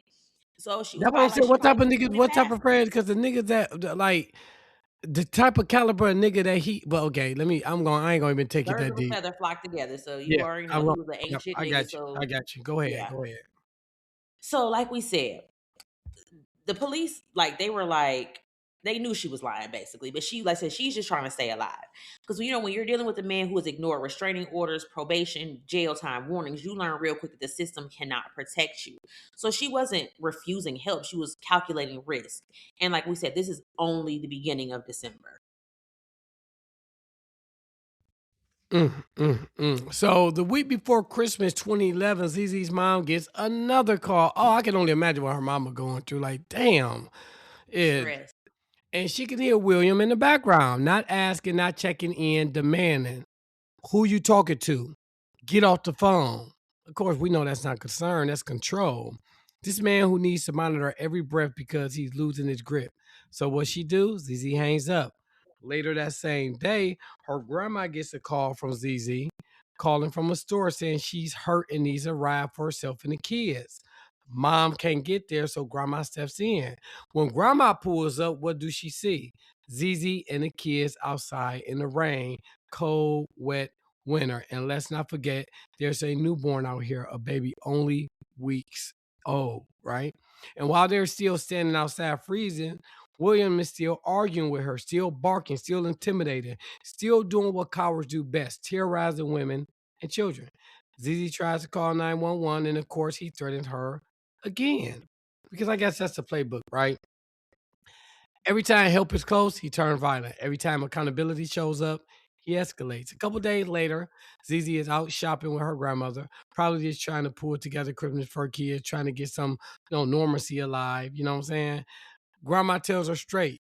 [SPEAKER 4] So she was
[SPEAKER 5] that's what I'm
[SPEAKER 4] probably like,
[SPEAKER 5] saying.
[SPEAKER 4] she
[SPEAKER 5] What
[SPEAKER 4] probably
[SPEAKER 5] type of
[SPEAKER 4] took
[SPEAKER 5] niggas?
[SPEAKER 4] him in
[SPEAKER 5] What type of
[SPEAKER 4] passing.
[SPEAKER 5] friends? Because the niggas like the type of caliber of nigga that he. But okay, I ain't gonna even take it
[SPEAKER 4] Birds
[SPEAKER 5] that
[SPEAKER 4] of a
[SPEAKER 5] deep.
[SPEAKER 4] feather flock together. So you
[SPEAKER 5] Yeah,
[SPEAKER 4] already
[SPEAKER 5] I'm
[SPEAKER 4] know he
[SPEAKER 5] gonna.
[SPEAKER 4] was an ain't
[SPEAKER 5] Yep,
[SPEAKER 4] shit
[SPEAKER 5] I
[SPEAKER 4] nigga.
[SPEAKER 5] got you. I
[SPEAKER 4] So
[SPEAKER 5] got you. Go ahead.
[SPEAKER 4] yeah.
[SPEAKER 5] Go ahead.
[SPEAKER 4] So, like we said, the police, like, they were like, they knew she was lying basically, but she, like I said, she's just trying to stay alive. Because when you're dealing with a man who has ignored restraining orders, probation, jail time, warnings, you learn real quick that the system cannot protect you. So she wasn't refusing help, she was calculating risk. And like we said, this is only the beginning of December.
[SPEAKER 5] So the week before Christmas 2011, ZZ's mom gets another call. Oh, I can only imagine what her mama going through. Like, damn. It
[SPEAKER 4] Stress.
[SPEAKER 5] and she can hear William in the background, not asking, not checking in, demanding, who you talking to? Get off the phone. Of course, we know that's not concern, that's control. This man who needs to monitor every breath because he's losing his grip. So what she do? ZZ hangs up. Later that same day, her grandma gets a call from ZZ, calling from a store saying she's hurt and needs a ride for herself and the kids. Mom can't get there, so grandma steps in. When grandma pulls up, what do she see? ZZ and the kids outside in the rain, cold, wet winter. And let's not forget, there's a newborn out here, a baby only weeks old, right? And while they're still standing outside freezing, William is still arguing with her, still barking, still intimidating, still doing what cowards do best, terrorizing women and children. ZZ tries to call 911, and of course, he threatens her again. Because I guess that's the playbook, right? Every time help is close, he turns violent. Every time accountability shows up, he escalates. A couple days later, ZZ is out shopping with her grandmother, probably just trying to pull together Christmas for her kids, trying to get some, normalcy alive. You know what I'm saying? Grandma tells her straight,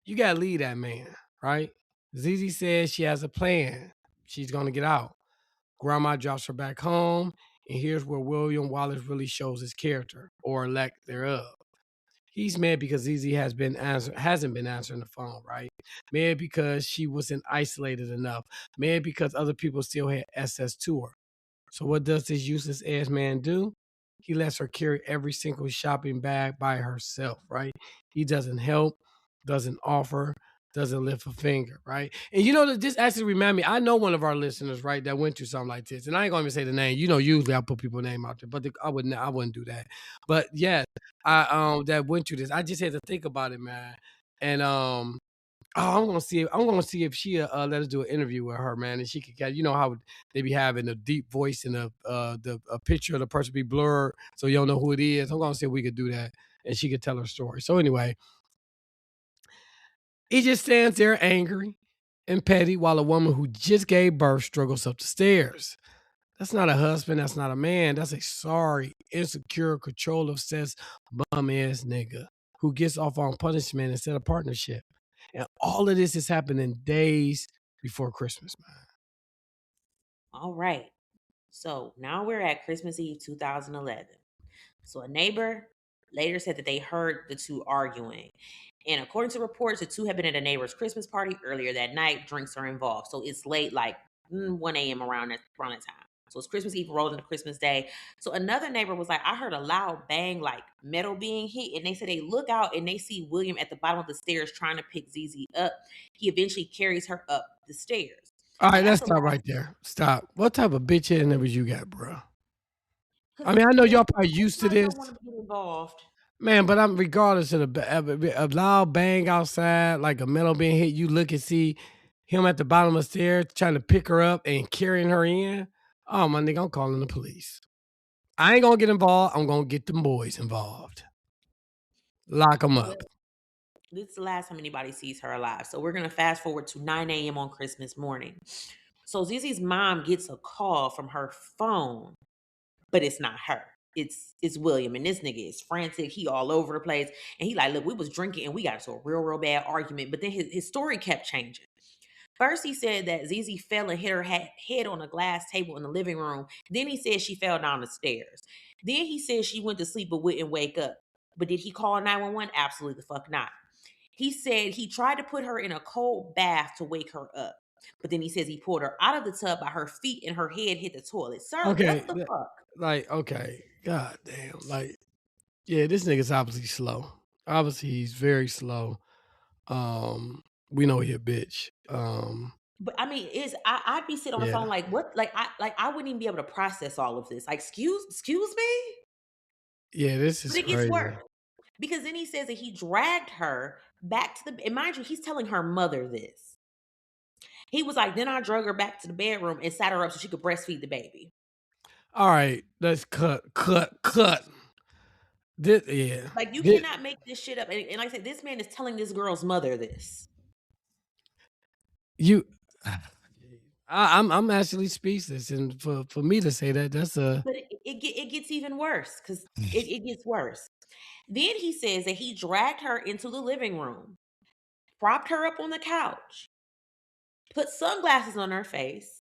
[SPEAKER 5] you gotta leave that man, right? ZZ says she has a plan. She's gonna get out. Grandma drops her back home, and here's where William Wallace really shows his character, or lack thereof. He's mad because ZZ hasn't been answering the phone, right? Mad because she wasn't isolated enough. Mad because other people still had access to her. So what does this useless ass man do? He lets her carry every single shopping bag by herself, right? He doesn't help, doesn't offer, doesn't lift a finger, right? And you know, this actually remind me, I know one of our listeners, right, that went through something like this. And I ain't gonna even say the name. You know, usually I put people's name out there, but I wouldn't do that. But yeah, I that went through this. I just had to think about it, man. And I'm gonna see if she let us do an interview with her, man, and she could get, you know how they be having a deep voice and a picture of the person be blurred, so you don't know who it is. I'm gonna see if we could do that, and she could tell her story. So anyway, he just stands there angry and petty while a woman who just gave birth struggles up the stairs. That's not a husband. That's not a man. That's a sorry, insecure, control obsessed, bum ass nigga who gets off on punishment instead of partnership. And all of this is happening days before Christmas, man.
[SPEAKER 4] All right. So now we're at Christmas Eve 2011. So a neighbor later said that they heard the two arguing. And according to reports, the two had been at a neighbor's Christmas party earlier that night. Drinks are involved. So it's late, like 1 a.m. around that time. So it's Christmas Eve rolled into Christmas Day. So another neighbor was like, I heard a loud bang, like metal being hit. And they said they look out and they see William at the bottom of the stairs trying to pick ZZ up. He eventually carries her up the stairs.
[SPEAKER 5] All right,
[SPEAKER 4] Now,
[SPEAKER 5] let's
[SPEAKER 4] that's the
[SPEAKER 5] stop
[SPEAKER 4] last.
[SPEAKER 5] right there. Stop. What type of bitch ass numbers you got, bro? I mean, I know y'all probably used to
[SPEAKER 4] I
[SPEAKER 5] this,
[SPEAKER 4] don't want to get involved.
[SPEAKER 5] man, but I'm regardless of a loud bang outside, like a metal being hit. You look and see him at the bottom of the stairs trying to pick her up and carrying her in. Oh my nigga, I'm calling the police. I ain't gonna get involved. I'm gonna get them boys involved. Lock them up.
[SPEAKER 4] This is the last time anybody sees her alive. So we're going to fast forward to 9 a.m. on Christmas morning. So Zizi's mom gets a call from her phone, but it's not her. It's William, and this nigga is frantic. He all over the place. And he like, look, we was drinking and we got into a real bad argument. But then his story kept changing. First, he said that Zizi fell and hit her head on a glass table in the living room. Then he said she fell down the stairs. Then he said she went to sleep but wouldn't wake up. But did he call 911? Absolutely the fuck not. He said he tried to put her in a cold bath to wake her up. But then he says he pulled her out of the tub by her feet and her head hit the toilet. Sir,
[SPEAKER 5] Okay,
[SPEAKER 4] what the fuck?
[SPEAKER 5] like, okay, god damn, like, yeah, this nigga's obviously slow. Obviously, he's very slow. We know he a bitch.
[SPEAKER 4] But I mean, I'd be sitting on the
[SPEAKER 5] Yeah.
[SPEAKER 4] phone like, what? I wouldn't even be able to process all of this. Like, excuse me?
[SPEAKER 5] Yeah, this is
[SPEAKER 4] But it gets
[SPEAKER 5] crazy.
[SPEAKER 4] worse. Because then he says that he dragged her back to and mind you, he's telling her mother this. He was like, then I drug her back to the bedroom and sat her up so she could breastfeed the baby.
[SPEAKER 5] All right, let's cut. This, yeah.
[SPEAKER 4] Like, you cannot make this shit up. And like I said, this man is telling this girl's mother this.
[SPEAKER 5] I'm actually speechless, and for me to say that, that's a.
[SPEAKER 4] But it gets even worse because it gets worse. Then he says that he dragged her into the living room, propped her up on the couch, put sunglasses on her face,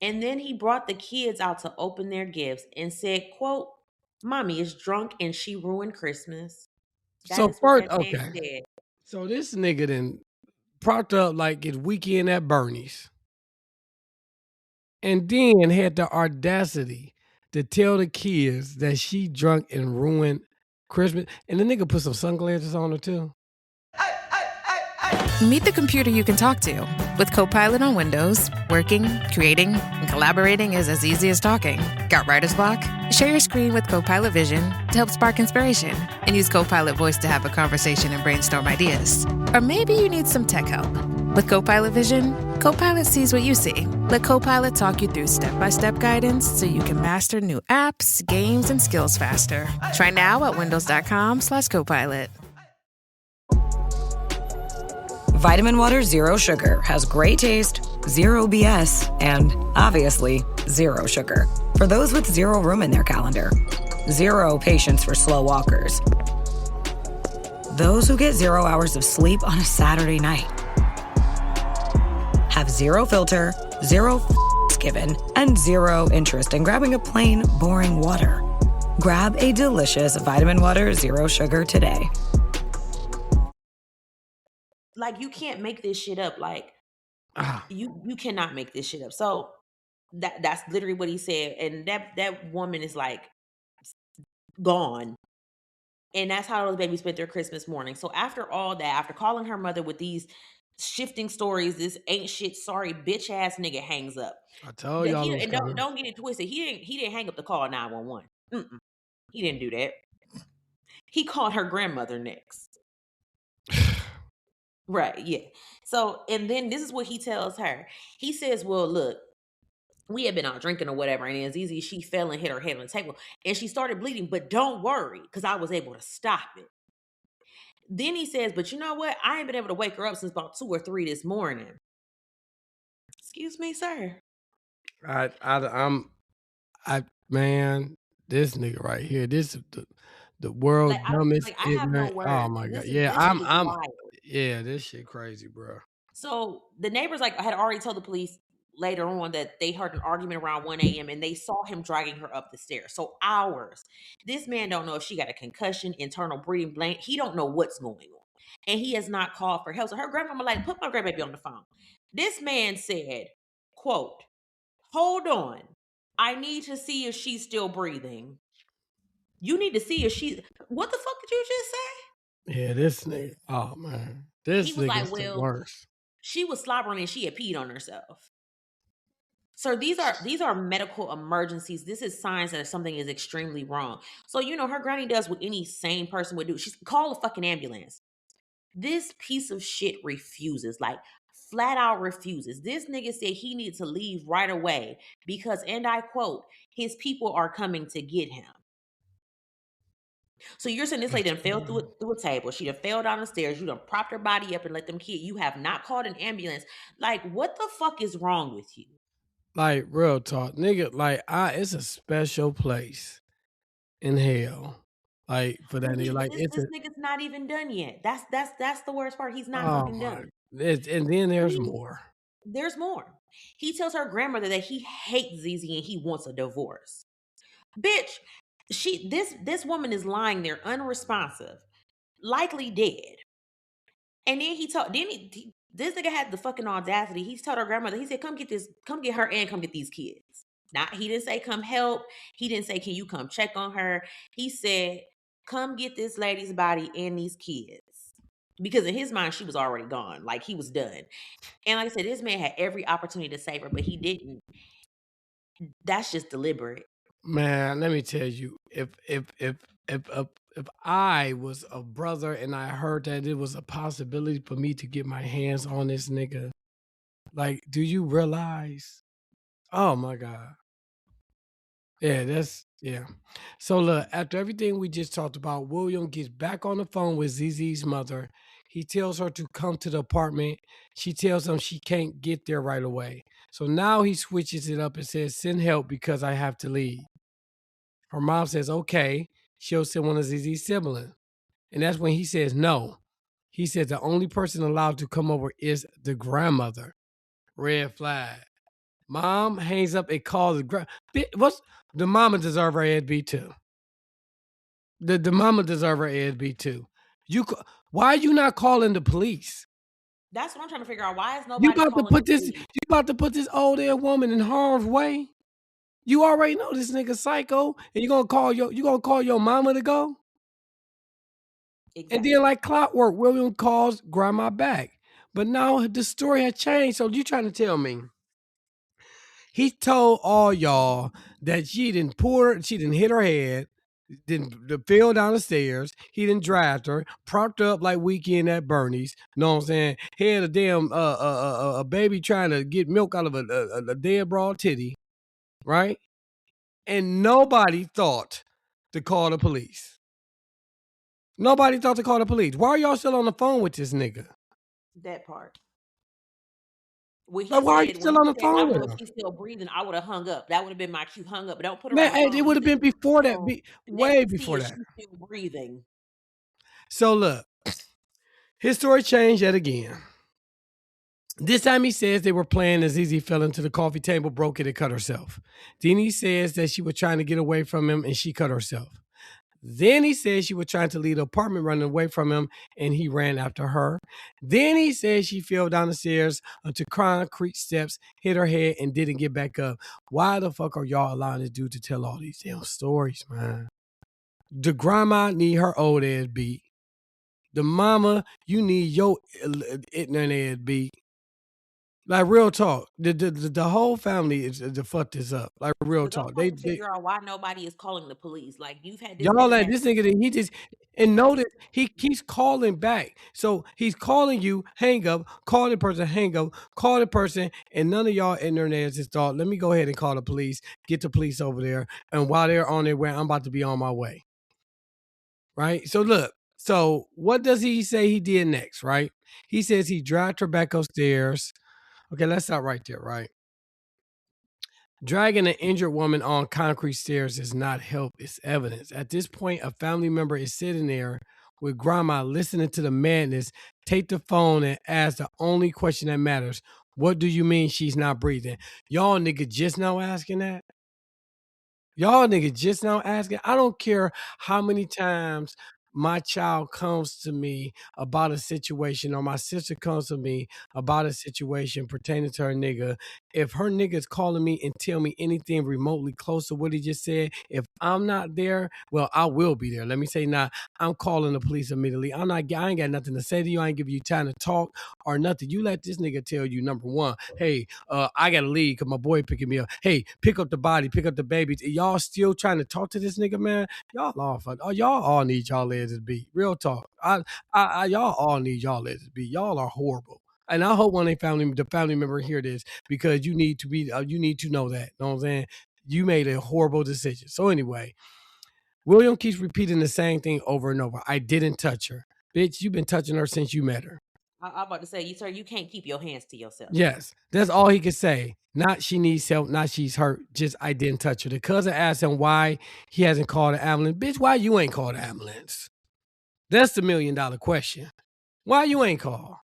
[SPEAKER 4] and then he brought the kids out to open their gifts and said, quote, "Mommy is drunk and she ruined Christmas." That
[SPEAKER 5] So
[SPEAKER 4] is what
[SPEAKER 5] first,
[SPEAKER 4] that man
[SPEAKER 5] okay.
[SPEAKER 4] said.
[SPEAKER 5] So this nigga then propped up like his weekend at Bernie's, and then had the audacity to tell the kids that she drunk and ruined Christmas, and the nigga put some sunglasses on her too.
[SPEAKER 7] Meet the computer you can talk to. With Copilot on Windows, working, creating, and collaborating is as easy as talking. Got writer's block? Share your screen with Copilot Vision to help spark inspiration, and use Copilot Voice to have a conversation and brainstorm ideas. Or maybe you need some tech help. With Copilot Vision, Copilot sees what you see. Let Copilot talk you through step-by-step guidance so you can master new apps, games, and skills faster. Try now at windows.com/Copilot.
[SPEAKER 8] Vitamin Water Zero Sugar has great taste, zero BS, and obviously zero sugar. For those with zero room in their calendar, zero patience for slow walkers, those who get 0 hours of sleep on a Saturday night, have zero filter, zero given, and zero interest in grabbing a plain, boring water. Grab a delicious Vitamin Water Zero Sugar today.
[SPEAKER 4] Like, you can't make this shit up. Like, you cannot make this shit up. So that's literally what he said. And that woman is like gone. And that's how the baby spent their Christmas morning. So after all that, after calling her mother with these shifting stories, this ain't shit sorry bitch ass nigga hangs up.
[SPEAKER 5] I told y'all it was
[SPEAKER 4] And
[SPEAKER 5] coming.
[SPEAKER 4] don't get it twisted. He didn't hang up the call 911. He didn't do that. He called her grandmother next. Right, yeah. So, and then this is what he tells her. He says, well, look, we had been out drinking or whatever, and as easy as she fell and hit her head on the table, and she started bleeding, but don't worry, because I was able to stop it. Then he says, but you know what? I ain't been able to wake her up since about 2 or 3 this morning. Excuse me, sir.
[SPEAKER 5] Man, this nigga right here, this is the world's dumbest ignorant. Oh my God. Yeah, this shit crazy, bro.
[SPEAKER 4] So the neighbors had already told the police later on that they heard an argument around 1 a.m. and they saw him dragging her up the stairs. So hours. This man don't know if she got a concussion, internal bleeding, blank. He don't know what's going on. And he has not called for help. So her grandmama put my grandbaby on the phone. This man said, quote, hold on. I need to see if she's still breathing. You need to see if what the fuck did you just say?
[SPEAKER 5] Yeah, this nigga. Oh man. This nigga's the worst.
[SPEAKER 4] She was slobbering and she had peed on herself. So these are medical emergencies. This is signs that something is extremely wrong. So, her granny does what any sane person would do. She's call a fucking ambulance. This piece of shit refuses, flat out refuses. This nigga said he needs to leave right away because, and I quote, his people are coming to get him. So you're saying this lady done fell through a table. She done fell down the stairs. You done propped her body up and let them kids. You have not called an ambulance. What the fuck is wrong with you?
[SPEAKER 5] Real talk, nigga. It's a special place in hell. For that nigga.
[SPEAKER 4] This nigga's not even done yet. That's the worst part. He's not fucking done.
[SPEAKER 5] And then there's more.
[SPEAKER 4] There's more. He tells her grandmother that he hates Za'Zell and he wants a divorce. Bitch, this woman is lying there unresponsive, likely dead. And then this nigga had the fucking audacity. He told her grandmother, he said, come get her and come get these kids. He didn't say come help. He didn't say, can you come check on her? He said, come get this lady's body and these kids. Because in his mind, she was already gone. He was done. And like I said, this man had every opportunity to save her, but he didn't. That's just deliberate.
[SPEAKER 5] Man, let me tell you, if I was a brother and I heard that it was a possibility for me to get my hands on this nigga, do you realize? Oh my God. Yeah, So look, after everything we just talked about, William gets back on the phone with Zzz's mother. He tells her to come to the apartment. She tells him she can't get there right away. So now he switches it up and says, send help because I have to leave. Her mom says, okay, she'll send one of Zzz's siblings. And that's when he says no. He says the only person allowed to come over is the grandmother. Red flag. Mom hangs up and calls the mama deserve her ass beat too. The mama deserve her ass beat too. Why are you not calling the police?
[SPEAKER 4] That's what I'm trying to figure out. Why is nobody
[SPEAKER 5] You about to put this old ass woman in harm's way? You already know this nigga psycho, and you gonna call your mama to go? Exactly. And then like clockwork, William calls grandma back. But now the story had changed. So you trying to tell me he told all y'all that she didn't hit her head, didn't fell down the stairs, he didn't draft her, propped her up like Weekend at Bernie's, know what I'm saying? Had a damn a baby trying to get milk out of a dead broad titty, right? And nobody thought to call the police. Nobody thought to call the police. Why are y'all still on the phone with this nigga?
[SPEAKER 4] That part.
[SPEAKER 5] Why are you still on the phone with him?
[SPEAKER 4] If he's still breathing, I would have hung up. That would have been my cue. Hung up. But don't put her
[SPEAKER 5] on the phone. It would have been before that. Way before that.
[SPEAKER 4] She's still breathing.
[SPEAKER 5] So look, his story changed yet again. This time he says they were playing as Zzzell fell into the coffee table, broke it, and cut herself. Then he says that she was trying to get away from him and she cut herself. Then he says she was trying to leave the apartment running away from him and he ran after her. Then he says she fell down the stairs onto concrete steps, hit her head, and didn't get back up. Why the fuck are y'all allowing this dude to tell all these damn stories, man? The grandma need her old ass beat. The mama, you need your ignorant ass beat. Like real talk, the whole family is to fuck this up. Like real
[SPEAKER 4] Because I'm
[SPEAKER 5] talk,
[SPEAKER 4] trying to figure out why nobody is calling the police. Like you've had this
[SPEAKER 5] y'all
[SPEAKER 4] nigga
[SPEAKER 5] like
[SPEAKER 4] that
[SPEAKER 5] this nigga. He just and notice he keeps calling back. So he's calling you, hang up, call the person, hang up, call the person, and none of y'all internet just thought, let me go ahead and call the police, get the police over there, and while they're on their way, I'm about to be on my way. Right. So look. So what does he say he did next? Right. He says he dragged her back upstairs. Okay, let's stop right there. Right. Dragging an injured woman on concrete stairs is not help, it's evidence. At this point, a family member is sitting there with grandma listening to the madness, take the phone and ask the only question that matters. What do you mean she's not breathing? Y'all nigga just now asking that? Y'all nigga just now asking. I don't care how many times my child comes to me about a situation or my sister comes to me about a situation pertaining to her nigga. If her nigga's calling me and tell me anything remotely close to what he just said, if I'm not there, well, I will be there. Let me say now, I'm calling the police immediately. I ain't got nothing to say to you. I ain't give you time to talk or nothing. You let this nigga tell you, number one, hey, I gotta leave because my boy picking me up. Hey, pick up the body, pick up the babies. Y'all still trying to talk to this nigga, man? Y'all all fun. Oh, y'all all need y'all legs beat. Real talk. Y'all all need y'all legs beat. Y'all are horrible. And I hope one of the family member hear this because you need to know that. Know what I'm saying? You made a horrible decision. So anyway, William keeps repeating the same thing over and over. I didn't touch her. Bitch, you've been touching her since you met her.
[SPEAKER 4] I'm about to say, you sir, you can't keep your hands to yourself.
[SPEAKER 5] Yes, that's all he could say. Not she needs help, not she's hurt, just I didn't touch her. The cousin asked him why he hasn't called an ambulance. Bitch, why you ain't called an ambulance? That's the $1 million question. Why you ain't called?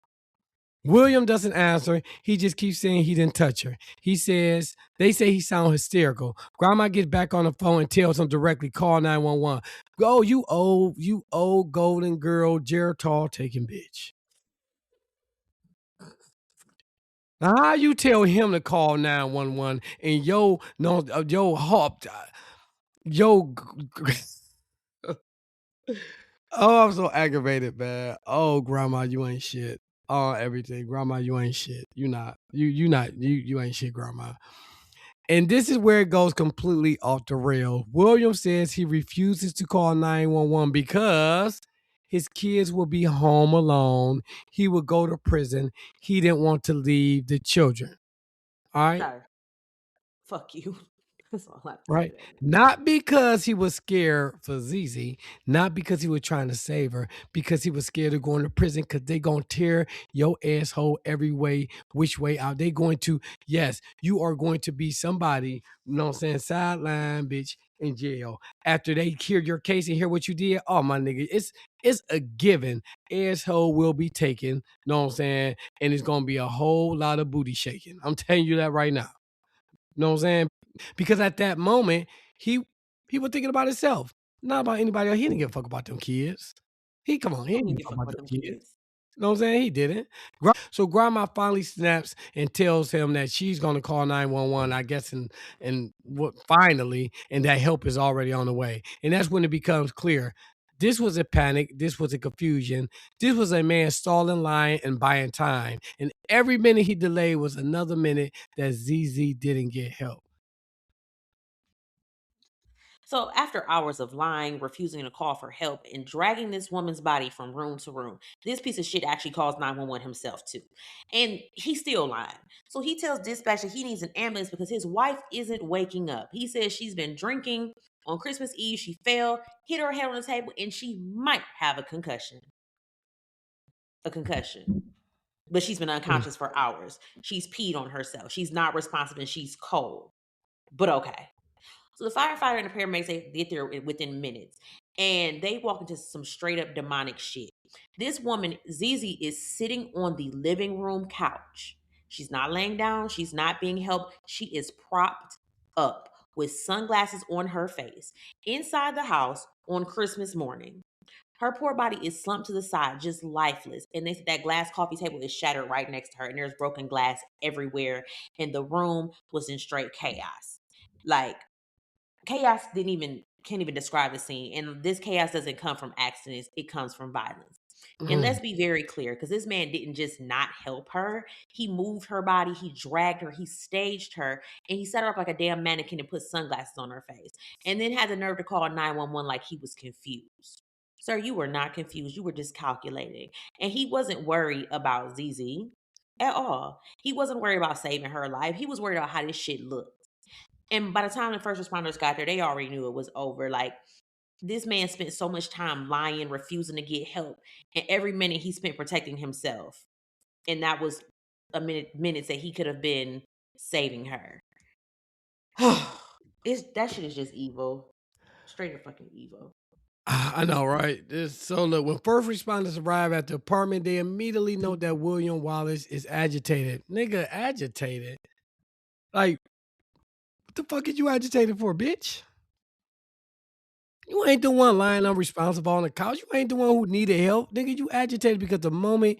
[SPEAKER 5] William doesn't answer. He just keeps saying he didn't touch her. They say he sounds hysterical. Grandma gets back on the phone and tells him directly, call 911. Oh, you old golden girl, Geritol taking bitch. Now, how you tell him to call 911 and yo oh, I'm so aggravated, man. Oh, grandma, you ain't shit. Oh, everything. Grandma, you ain't shit. You ain't shit, grandma. And this is where it goes completely off the rail. William says he refuses to call 911 because his kids will be home alone. He would go to prison. He didn't want to leave the children. All right.
[SPEAKER 4] Sir, fuck you. That's all I have to
[SPEAKER 5] Right.
[SPEAKER 4] say.
[SPEAKER 5] Not because he was scared for Zizi, not because he was trying to save her, because he was scared of going to prison because they going to tear your asshole every way, which way out. They going to, yes, you are going to be somebody, you know what I'm saying, sideline, bitch, in jail. After they hear your case and hear what you did, oh, my nigga, it's a given. Asshole will be taken, you know what I'm saying, and it's going to be a whole lot of booty shaking. I'm telling you that right now. You know what I'm saying? Because at that moment, he was thinking about himself, not about anybody else. He didn't give a fuck about them kids. He
[SPEAKER 4] Don't
[SPEAKER 5] didn't give
[SPEAKER 4] give
[SPEAKER 5] a
[SPEAKER 4] a
[SPEAKER 5] fuck
[SPEAKER 4] fuck
[SPEAKER 5] about
[SPEAKER 4] about
[SPEAKER 5] them
[SPEAKER 4] them
[SPEAKER 5] kids.
[SPEAKER 4] kids.
[SPEAKER 5] You know what I'm saying? He didn't. So grandma finally snaps and tells him that she's going to call 911, I guess, and what finally, and that help is already on the way. And that's when it becomes clear. This was a panic. This was a confusion. This was a man stalling, lying, and buying time. And every minute he delayed was another minute that ZZ didn't get help.
[SPEAKER 4] So, after hours of lying, refusing to call for help, and dragging this woman's body from room to room, this piece of shit actually calls 911 himself, too. And he's still lying. So, he tells dispatch that he needs an ambulance because his wife isn't waking up. He says she's been drinking. On Christmas Eve, she fell, hit her head on the table, and she might have a concussion. A concussion. But she's been unconscious for hours. She's peed on herself. She's not responsive and she's cold. But okay. So the firefighter and the paramedics, they get there within minutes, and they walk into some straight up demonic shit. This woman, Zizi, is sitting on the living room couch. She's not laying down. She's not being helped. She is propped up with sunglasses on her face inside the house on Christmas morning. Her poor body is slumped to the side, just lifeless. And that glass coffee table is shattered right next to her, and there's broken glass everywhere. And the room was in straight chaos. Like, chaos didn't even can't even describe the scene. And this chaos doesn't come from accidents, it comes from violence. And let's be very clear, because this man didn't just not help her. He moved her body, he dragged her, he staged her, and he set her up like a damn mannequin and put sunglasses on her face. And then had the nerve to call 911 like he was confused. Sir, you were not confused. You were just calculating. And he wasn't worried about ZZ at all. He wasn't worried about saving her life. He was worried about how this shit looked. And by the time the first responders got there, they already knew it was over. Like, this man spent so much time lying, refusing to get help, and every minute he spent protecting himself. And that was minutes that he could have been saving her. That shit is just evil. Straight up fucking evil.
[SPEAKER 5] I know, right? So look, when first responders arrive at the apartment, they immediately note that William Wallace is agitated. Nigga, agitated? Like, what the fuck is you agitated for, bitch? You ain't the one lying unresponsible on the couch. You ain't the one who needed help. Nigga, you agitated because the moment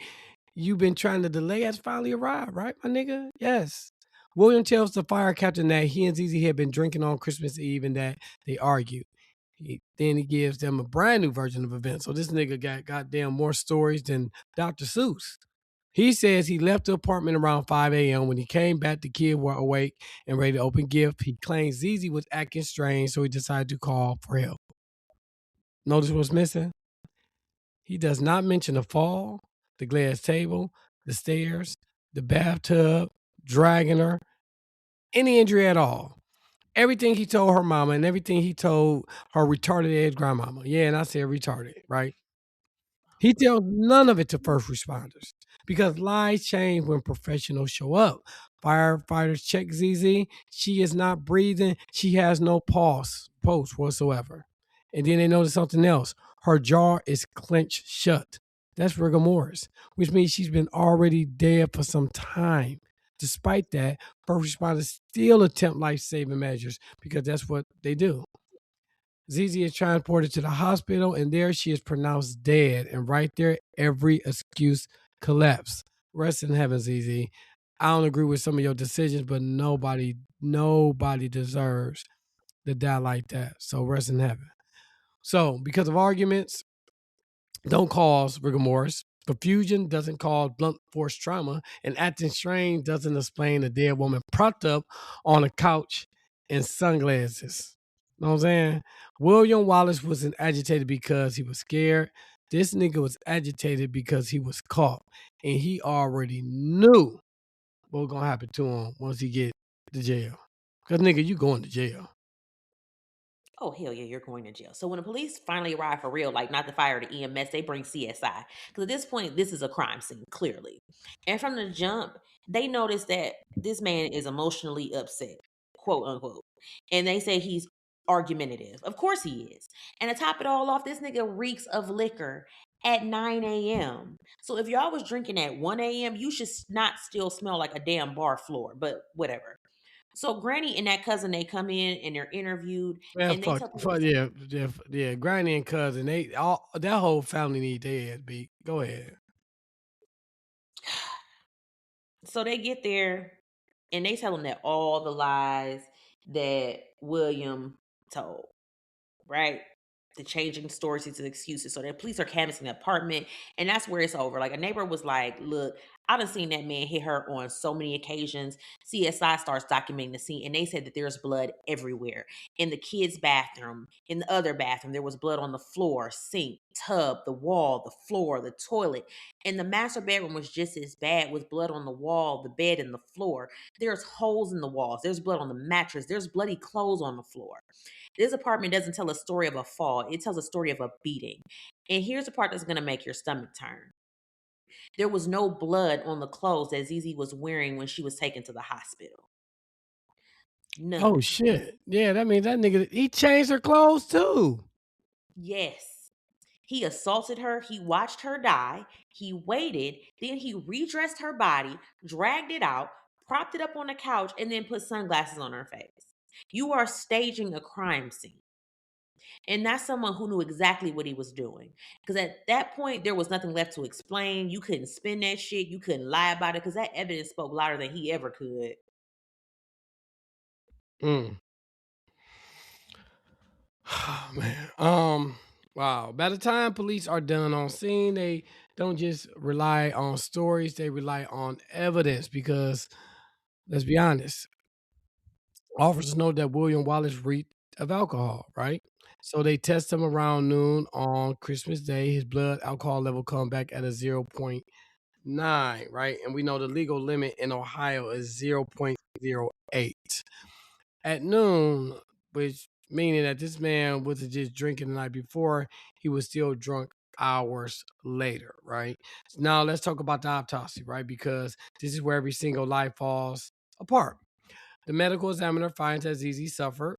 [SPEAKER 5] you've been trying to delay has finally arrived, right, my nigga? Yes. William tells the fire captain that he and ZZ had been drinking on Christmas Eve and that they argued. Then he gives them a brand new version of events. So this nigga got goddamn more stories than Dr. Seuss. He says he left the apartment around 5 a.m. When he came back, the kid were awake and ready to open gift. He claims ZZ was acting strange, so he decided to call for help. Notice what's missing? He does not mention the fall, the glass table, the stairs, the bathtub, dragging her, any injury at all. Everything he told her mama and everything he told her retarded ass grandmama. Yeah, and I said retarded, right? He tells none of it to first responders because lies change when professionals show up. Firefighters check ZZ. She is not breathing. She has no pulse whatsoever. And then they notice something else. Her jaw is clenched shut. That's rigor mortis, which means she's been already dead for some time. Despite that, first responders still attempt life-saving measures because that's what they do. ZZ is transported to the hospital, and there she is pronounced dead. And right there, every excuse collapsed. Rest in heaven, ZZ. I don't agree with some of your decisions, but nobody deserves to die like that. So rest in heaven. So, because of arguments, don't cause rigor mortis. Confusion doesn't cause blunt force trauma, and acting strange doesn't explain a dead woman propped up on a couch in sunglasses. Know what I'm saying? William Wallace wasn't agitated because he was scared. This nigga was agitated because he was caught, and he already knew what was gonna happen to him once he get to jail. Cause nigga, you going to jail.
[SPEAKER 4] Oh, hell yeah, you're going to jail. So when the police finally arrive for real, like not the fire, the EMS, they bring CSI. Because at this point, this is a crime scene, clearly. And from the jump, they notice that this man is emotionally upset, quote unquote. And they say he's argumentative. Of course he is. And to top it all off, this nigga reeks of liquor at 9 a.m. So if y'all was drinking at 1 a.m., you should not still smell like a damn bar floor, but whatever. So Granny and that cousin, they come in and they're interviewed,
[SPEAKER 5] Man,
[SPEAKER 4] and they
[SPEAKER 5] fuck,
[SPEAKER 4] tell police,
[SPEAKER 5] yeah. Granny and cousin, that whole family need their ass beat. Go ahead.
[SPEAKER 4] so they get there and they tell them that all the lies that William told, right? The changing stories into excuses. So the police are canvassing the apartment, and that's where it's over. Like, a neighbor was like, look, I done seen that man hit her on so many occasions. CSI starts documenting the scene, and they said that there's blood everywhere. In the kids' bathroom, in the other bathroom, there was blood on the floor, sink, tub, the wall, the floor, the toilet. And the master bedroom was just as bad, with blood on the wall, the bed, and the floor. There's holes in the walls. There's blood on the mattress. There's bloody clothes on the floor. This apartment doesn't tell a story of a fall. It tells a story of a beating. And here's the part that's going to make your stomach turn. There was no blood on the clothes that ZZ was wearing when she was taken to the hospital. None.
[SPEAKER 5] Oh shit. Yeah, that means that nigga, he changed her clothes too.
[SPEAKER 4] Yes. He assaulted her. He watched her die. He waited. Then he redressed her body, dragged it out, propped it up on the couch, and then put sunglasses on her face. You are staging a crime scene. And that's someone who knew exactly what he was doing. Because at that point, there was nothing left to explain. You couldn't spin that shit. You couldn't lie about it because that evidence spoke louder than he ever could.
[SPEAKER 5] Mm. Oh, man. Wow. By the time police are done on scene, they don't just rely on stories, they rely on evidence because let's be honest, officers know that William Wallace reeked of alcohol, right? So they test him around noon on Christmas Day. His blood alcohol level come back at a 0.9, right? And we know the legal limit in Ohio is 0.08. At noon, which meaning that this man wasn't just drinking the night before, he was still drunk hours later, right? Now let's talk about the autopsy, right? Because this is where every single life falls apart. The medical examiner finds that Zizi suffered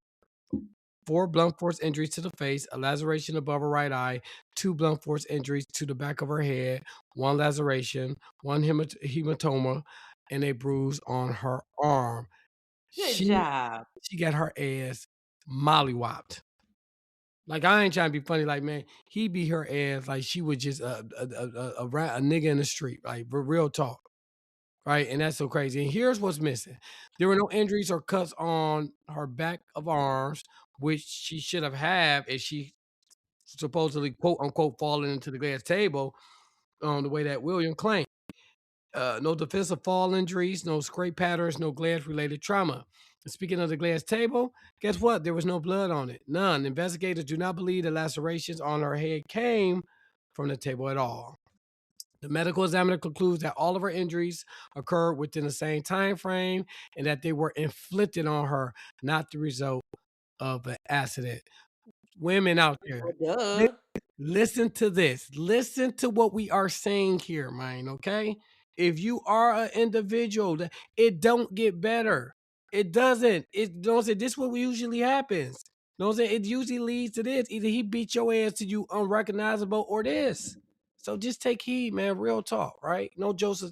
[SPEAKER 5] 4 blunt force injuries to the face, a laceration above her right eye, 2 blunt force injuries to the back of her head, 1 laceration, 1 hematoma, and a bruise on her arm.
[SPEAKER 4] Good
[SPEAKER 5] She
[SPEAKER 4] job.
[SPEAKER 5] she got her ass mollywopped. Like I ain't trying to be funny. Like man, he beat her ass like she was just a nigga in the street. Like for real talk, right? And that's so crazy. And here's what's missing: there were no injuries or cuts on her back of arms, which she should have had if she supposedly quote unquote fallen into the glass table, the way that William claimed. No defensive fall injuries, no scrape patterns, no glass related trauma. Speaking of the glass table, guess what? There was no blood on it. None. Investigators do not believe the lacerations on her head came from the table at all. The medical examiner concludes that all of her injuries occurred within the same time frame and that they were inflicted on her, not the result of an accident. Women out there,
[SPEAKER 4] Well,
[SPEAKER 5] li-
[SPEAKER 4] duh.
[SPEAKER 5] listen to this. Listen to what we are saying here, man. Okay, if you are an individual, it don't get better. It doesn't. It don't say this. Is what usually happens. You know what I'm saying? It usually leads to this. Either he beat your ass to you unrecognizable, or this. So just take heed, man. Real talk, right? No jokes,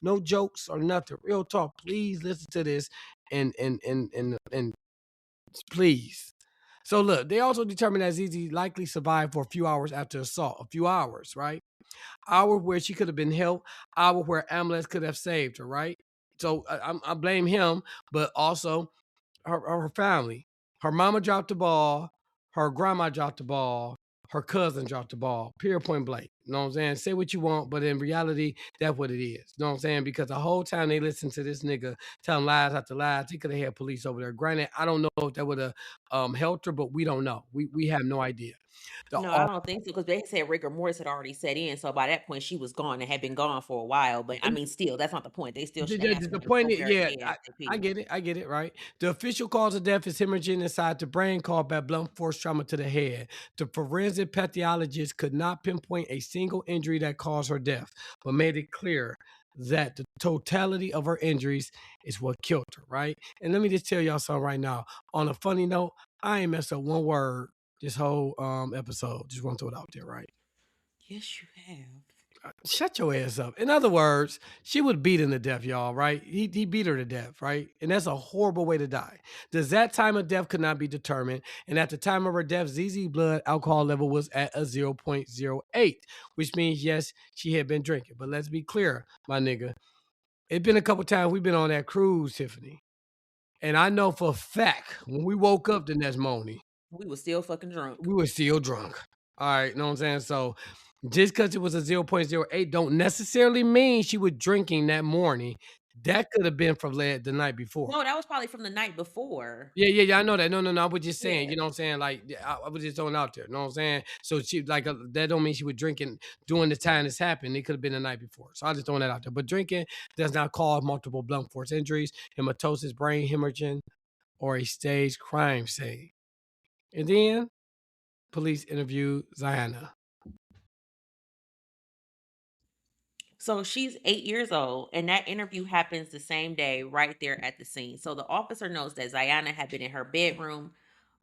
[SPEAKER 5] no jokes or nothing. Real talk. Please listen to this, and please. So look, they also determined that Zizi likely survived for a few hours after assault. A few hours, right? Hour where she could have been helped. Hour where ambulance could have saved her, right? So I blame him, but also her family. Her mama dropped the ball. Her grandma dropped the ball. Her cousin dropped the ball. Period, point blank. You know what I'm saying? Say what you want, but in reality, that's what it is. You know what I'm saying? Because the whole time they listened to this nigga telling lies after lies, he could have had police over there. Granted, I don't know if that would have helped her, but we don't know. We have no idea. The
[SPEAKER 4] No, I don't think so because they said rigor mortis had already set in. So by that point, she was gone and had been gone for a while. But I mean, still, that's not the point. They still
[SPEAKER 5] The
[SPEAKER 4] should have
[SPEAKER 5] the
[SPEAKER 4] had
[SPEAKER 5] the
[SPEAKER 4] somebody
[SPEAKER 5] point
[SPEAKER 4] over
[SPEAKER 5] is,
[SPEAKER 4] there
[SPEAKER 5] yeah, I
[SPEAKER 4] ASAP.
[SPEAKER 5] get it, right? The official cause of death is hemorrhaging inside the brain caused by blunt force trauma to the head. The forensic pathologist could not pinpoint a single injury that caused her death, but made it clear that the totality of her injuries is what killed her, right? And let me just tell y'all something right now. On a funny note, I ain't messed up one word this whole episode. Just want to throw it out there, right?
[SPEAKER 4] Yes, you have.
[SPEAKER 5] Shut your ass up. In other words, she was beaten to death, y'all, right? He beat her to death, right? And that's a horrible way to die. The exact time of death could not be determined. And at the time of her death, ZZ blood alcohol level was at a 0.08, which means, yes, she had been drinking. But let's be clear, my nigga. It's been a couple times we've been on that cruise, Tiffany. And I know for a fact when we woke up the next morning,
[SPEAKER 4] We was still fucking drunk.
[SPEAKER 5] we were still drunk. All right, you know what I'm saying? So just because it was a 0.08 don't necessarily mean she was drinking that morning. That could have been from the night before.
[SPEAKER 4] No, that was probably from the night before.
[SPEAKER 5] Yeah, I know that. No, I was just saying,
[SPEAKER 4] Yeah.
[SPEAKER 5] you know what I'm saying? Like, I was just throwing out there, you know what I'm saying? So she, like, that don't mean she was drinking during the time this happened. It could have been the night before. So I just throwing that out there. But drinking does not cause multiple blunt force injuries, hematosis, brain hemorrhaging, or a stage crime scene. And then police interviewed Ziana.
[SPEAKER 4] So she's 8 years old, and that interview happens the same day right there at the scene. So the officer knows that Ziana had been in her bedroom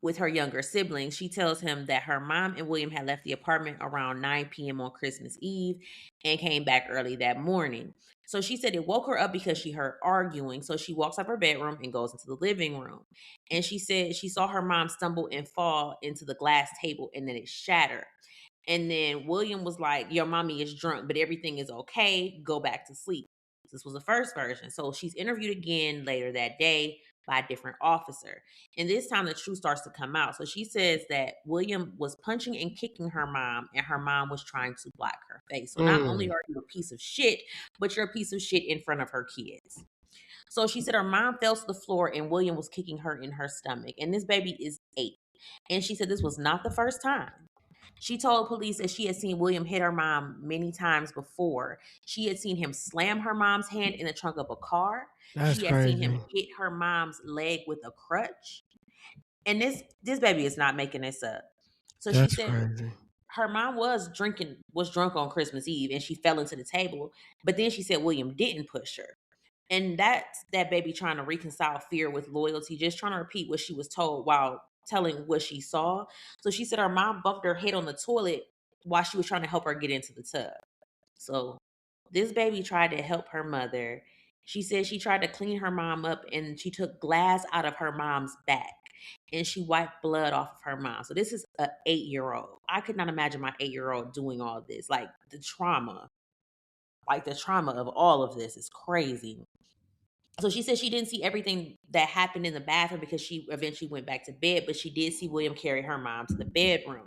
[SPEAKER 4] with her younger siblings. She tells him that her mom and William had left the apartment around 9 p.m. on Christmas Eve and came back early that morning. So she said it woke her up because she heard arguing. So she walks up her bedroom and goes into the living room. And she said she saw her mom stumble and fall into the glass table and then it shattered. And then William was like, your mommy is drunk, but everything is okay. Go back to sleep. This was the first version. So she's interviewed again later that day. by a different officer. And this time the truth starts to come out. So she says that William was punching and kicking her mom, and her mom was trying to block her face. So not only are you a piece of shit, but you're a piece of shit in front of her kids. So she said her mom fell to the floor and William was kicking her in her stomach. And this baby is 8. And she said this was not the first time. She told police that she had seen William hit her mom many times before. She had seen him slam her mom's hand in the trunk of a car.
[SPEAKER 5] That's
[SPEAKER 4] She had seen him
[SPEAKER 5] crazy.
[SPEAKER 4] hit her mom's leg with a crutch. And this baby is not making this up. So she
[SPEAKER 5] That's
[SPEAKER 4] said
[SPEAKER 5] crazy.
[SPEAKER 4] her mom was drunk on Christmas Eve and she fell into the table. But then she said William didn't push her. And that's that baby trying to reconcile fear with loyalty, just trying to repeat what she was told while telling what she saw. So she said her mom bumped her head on the toilet while she was trying to help her get into the tub. So this baby tried to help her mother. She said she tried to clean her mom up and she took glass out of her mom's back and she wiped blood off of her mom. So this is an 8-year-old. I could not imagine my 8-year-old doing all this. Like the trauma of all of this is crazy. So she said she didn't see everything that happened in the bathroom because she eventually went back to bed, but she did see William carry her mom to the bedroom.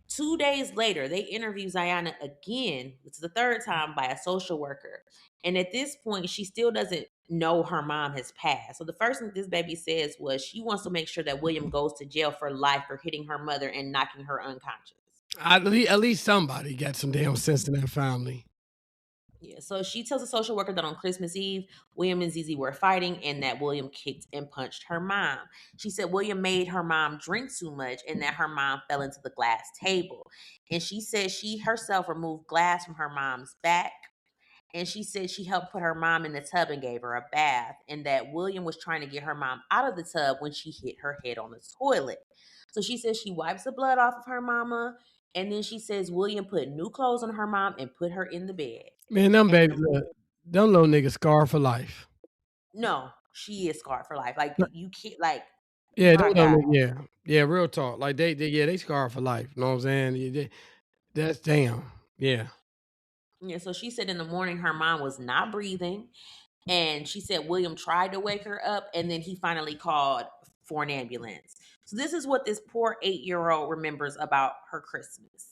[SPEAKER 4] 2 days later, they interview Zayana again. It's the third time by a social worker. And at this point, she still doesn't know her mom has passed. So the first thing this baby says was she wants to make sure that William goes to jail for life for hitting her mother and knocking her unconscious.
[SPEAKER 5] At least somebody got some damn sense in that family.
[SPEAKER 4] Yeah, so she tells the social worker that on Christmas Eve, William and Zizi were fighting and that William kicked and punched her mom. She said William made her mom drink too much and that her mom fell into the glass table. And she said she herself removed glass from her mom's back. And she said she helped put her mom in the tub and gave her a bath. And that William was trying to get her mom out of the tub when she hit her head on the toilet. So she says she wipes the blood off of her mama. And then she says William put new clothes on her mom and put her in the bed.
[SPEAKER 5] Man, them
[SPEAKER 4] And
[SPEAKER 5] babies, them little niggas scarred for life.
[SPEAKER 4] no, she is scarred for life. Like you can't
[SPEAKER 5] Yeah,
[SPEAKER 4] my God.
[SPEAKER 5] yeah, real talk. Like they scarred for life. You know what I'm saying? That's damn. Yeah.
[SPEAKER 4] Yeah, so she said in the morning her mom was not breathing. And she said William tried to wake her up and then he finally called for an ambulance. So this is what this poor 8-year-old remembers about her Christmas.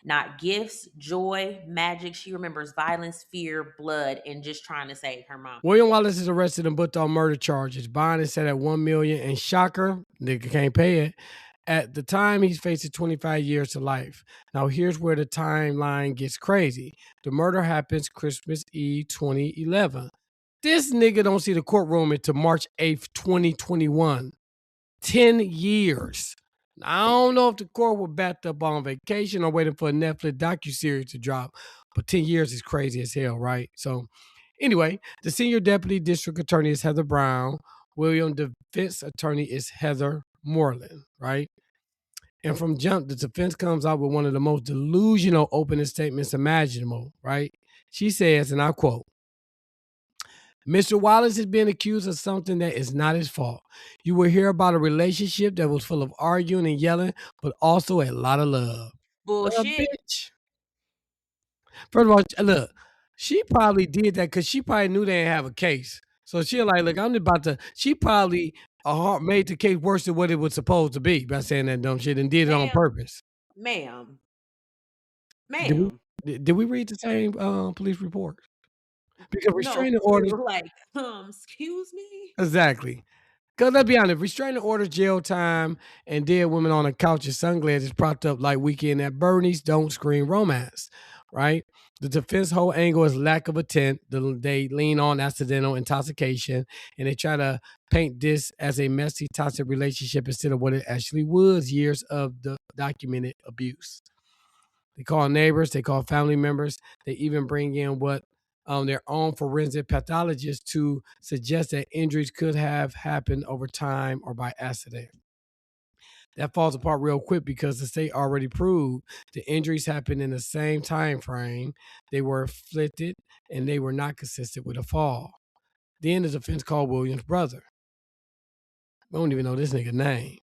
[SPEAKER 4] Not gifts, joy, magic. She remembers violence, fear, blood, and just trying to save her mom.
[SPEAKER 5] William Wallace is arrested and booked on murder charges. Bond is set at $1 million, and shocker, nigga can't pay it. At the time, he's facing 25 years to life. Now, here's where the timeline gets crazy. The murder happens Christmas Eve 2011. This nigga don't see the courtroom until March 8th, 2021. 10 years. I don't know if the court was backed up on vacation or waiting for a Netflix docuseries to drop, but 10 years is crazy as hell, right? So anyway, the senior deputy district attorney is Heather Brown. William defense attorney is Heather Moreland, right? And from jump, the defense comes out with one of the most delusional opening statements imaginable, right? She says, and I quote, Mr. Wallace is being accused of something that is not his fault. You will hear about a relationship that was full of arguing and yelling, but also a lot of love.
[SPEAKER 4] Bullshit.
[SPEAKER 5] Bitch. First of all, look, she probably did that because she probably knew they didn't have a case. So she like, look, I'm about to, she probably made the case worse than what it was supposed to be by saying that dumb shit and did it on purpose.
[SPEAKER 4] Ma'am.
[SPEAKER 5] Did we read the same police report? Because restraining orders.
[SPEAKER 4] Like, excuse me?
[SPEAKER 5] Exactly. Because let's be honest, restraining orders, jail time, and dead women on a couch and sunglasses propped up like Weekend at Bernie's don't scream romance, right? The defense whole angle is lack of intent. They lean on accidental intoxication, and they try to paint this as a messy, toxic relationship instead of what it actually was, years of the documented abuse. They call neighbors, they call family members, they even bring in what their own forensic pathologists to suggest that injuries could have happened over time or by accident. That falls apart real quick because the state already proved the injuries happened in the same time frame. They were inflicted and they were not consistent with a fall. Then the defense called William's brother. I don't even know this nigga's name.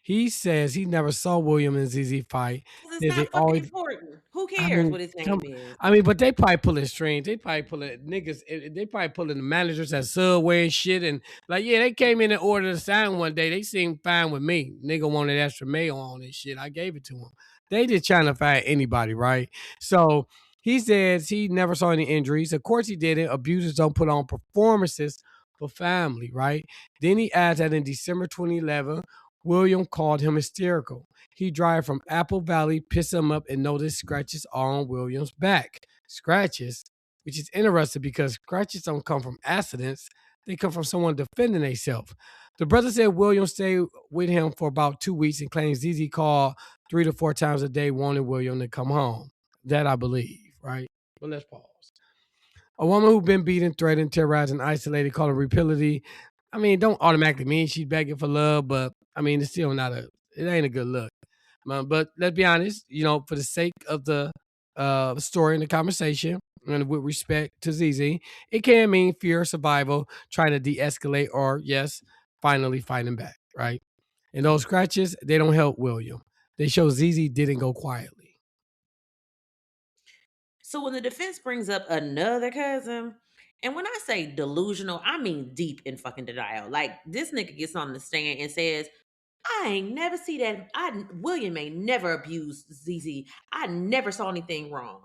[SPEAKER 5] He says he never saw William and ZZ fight.
[SPEAKER 4] It's not fucking important. Who Who
[SPEAKER 5] I
[SPEAKER 4] cares
[SPEAKER 5] mean,
[SPEAKER 4] what his name is?
[SPEAKER 5] but they probably pulling strings. They probably pulling niggas. They probably pulling the managers at Subway and shit. And like, yeah, they came in and ordered a sign one day. They seemed fine with me. Nigga wanted extra mayo on and shit. I gave it to him. They just trying to find anybody, right? So he says he never saw any injuries. Of course he didn't. Abusers don't put on performances for family, right? Then he adds that in December 2011, William called him hysterical. He drive from Apple Valley, piss him up, and noticed scratches on William's back. Scratches, which is interesting because scratches don't come from accidents. They come from someone defending themselves. The brother said William stayed with him for about 2 weeks and claims ZZ called 3 to 4 times a day, wanting William to come home. That I believe, right? But let's pause. A woman who's been beaten, threatened, terrorized, and isolated, called her repeatedly. I mean, don't automatically mean she's begging for love, but I mean, it's still not it ain't a good look. But let's be honest, for the sake of the story and the conversation, and with respect to ZZ, it can mean fear, survival, trying to de-escalate, or yes, finally fighting back, right? And those scratches, they don't help William. They show ZZ didn't go quietly.
[SPEAKER 4] So when the defense brings up another cousin, and when I say delusional, I mean deep in fucking denial. Like this nigga gets on the stand and says, I ain't never see that. William ain't never abused ZZ. I never saw anything wrong.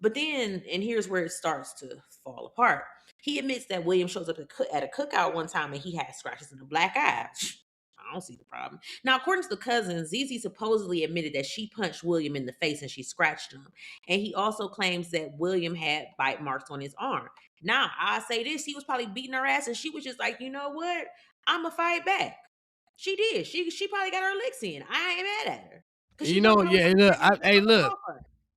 [SPEAKER 4] But then, and here's where it starts to fall apart. He admits that William shows up at a cookout one time and he has scratches in the black eye. I don't see the problem. Now, according to the cousin, ZZ supposedly admitted that she punched William in the face and she scratched him. And he also claims that William had bite marks on his arm. Now, I say this, he was probably beating her ass and she was just like, you know what? I'ma fight back. She did. She probably got her licks in. I ain't mad at her.
[SPEAKER 5] Look,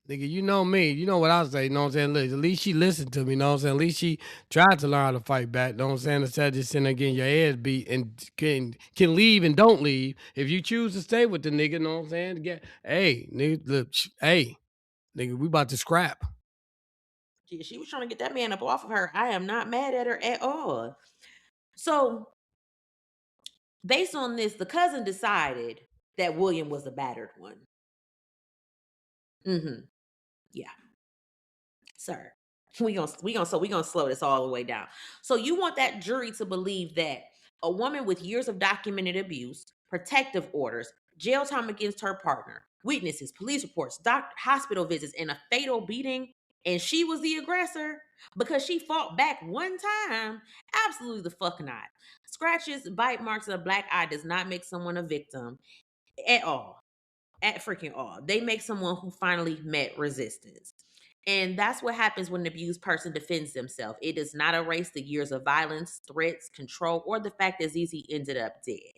[SPEAKER 5] nigga, you know me. You know what I say, you know what I'm saying? Look, at least she listened to me, you know what I'm saying? At least she tried to learn how to fight back, you know what I'm saying? Instead of just sitting there getting your head beat and can leave and don't leave. If you choose to stay with the nigga, you know what I'm saying? Hey, nigga, look, hey, nigga, we about to scrap.
[SPEAKER 4] Yeah, she was trying to get that man up off of her. I am not mad at her at all. So, based on this, the cousin decided that William was the battered one. Yeah. Sir. We gonna slow this all the way down. So you want that jury to believe that a woman with years of documented abuse, protective orders, jail time against her partner, witnesses, police reports, hospital visits, and a fatal beating, and she was the aggressor because she fought back one time? Absolutely the fuck not. Scratches, bite marks, and a black eye does not make someone a victim at all. At freaking all. They make someone who finally met resistance. And that's what happens when an abused person defends themselves. It does not erase the years of violence, threats, control, or the fact that ZZ ended up dead.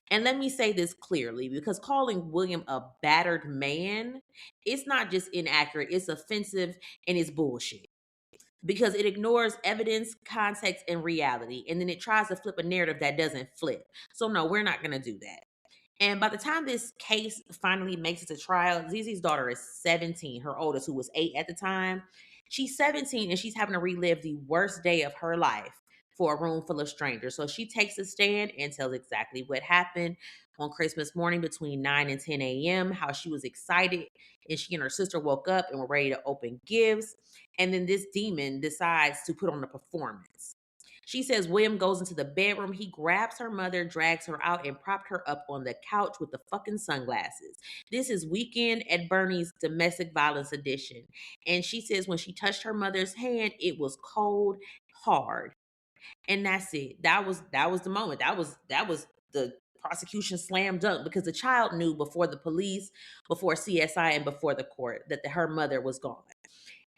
[SPEAKER 4] And let me say this clearly, because calling William a battered man, it's not just inaccurate, it's offensive and it's bullshit. Because it ignores evidence, context, and reality. And then it tries to flip a narrative that doesn't flip. So no, we're not going to do that. And by the time this case finally makes it to trial, ZZ's daughter is 17, her oldest, who was 8 at the time. She's 17 and she's having to relive the worst day of her life for a room full of strangers. So she takes a stand and tells exactly what happened on Christmas morning between 9 and 10 a.m., how she was excited and she and her sister woke up and were ready to open gifts. And then this demon decides to put on a performance. She says William goes into the bedroom. He grabs her mother, drags her out, and propped her up on the couch with the fucking sunglasses. This is Weekend at Bernie's Domestic Violence Edition. And she says when she touched her mother's hand, it was cold, hard. And that's it. That was the moment. That was the prosecution slam dunk because the child knew before the police, before CSI, and before the court that her mother was gone.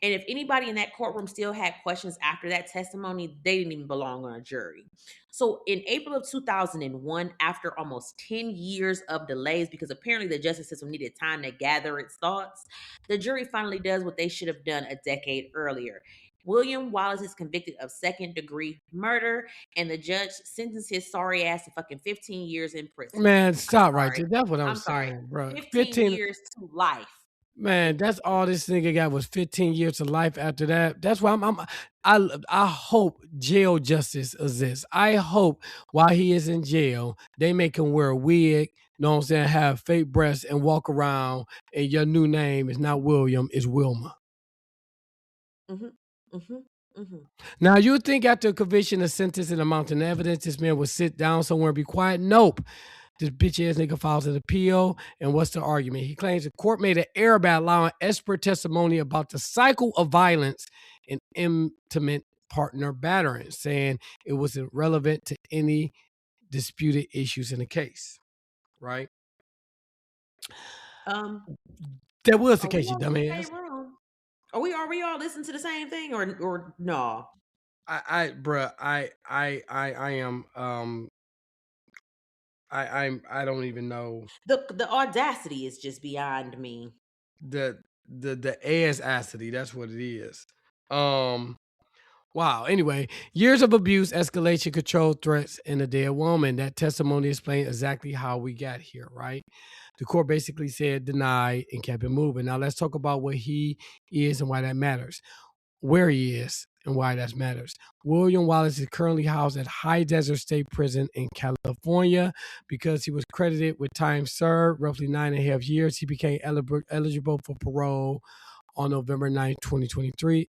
[SPEAKER 4] And if anybody in that courtroom still had questions after that testimony, they didn't even belong on a jury. So in April of 2001, after almost 10 years of delays, because apparently the justice system needed time to gather its thoughts, the jury finally does what they should have done a decade earlier. William Wallace is convicted of second-degree murder, and the judge sentenced his sorry ass to fucking 15 years in prison.
[SPEAKER 5] Man, stop right there. That's what I'm
[SPEAKER 4] sorry.
[SPEAKER 5] saying, bro.
[SPEAKER 4] 15 years to life.
[SPEAKER 5] Man, that's all this nigga got was 15 years to life after that. That's why I hope jail justice exists. I hope while he is in jail, they make him wear a wig, know what I'm saying, have fake breasts and walk around and your new name is not William, it's Wilma. Now, you would think after a conviction, a sentence, and a mountain of evidence, this man would sit down somewhere and be quiet. Nope. This bitch ass nigga files an appeal. And what's the argument? He claims the court made an error by allowing expert testimony about the cycle of violence and intimate partner battering, saying it was irrelevant to any disputed issues in the case. Right? That was the case, you dumbass.
[SPEAKER 4] Are we all listening to the same thing or no?
[SPEAKER 5] I don't even know.
[SPEAKER 4] The audacity is just beyond me.
[SPEAKER 5] The ass-acity, that's what it is. Wow. Anyway, years of abuse, escalation, control, threats, and a dead woman. That testimony explained exactly how we got here, right? The court basically said denied and kept it moving. Now let's talk about what he is and why that matters. Where he is and why that matters. William Wallace is currently housed at High Desert State Prison in California because he was credited with time served, roughly 9.5 years. He became eligible for parole on November 9th, 2023.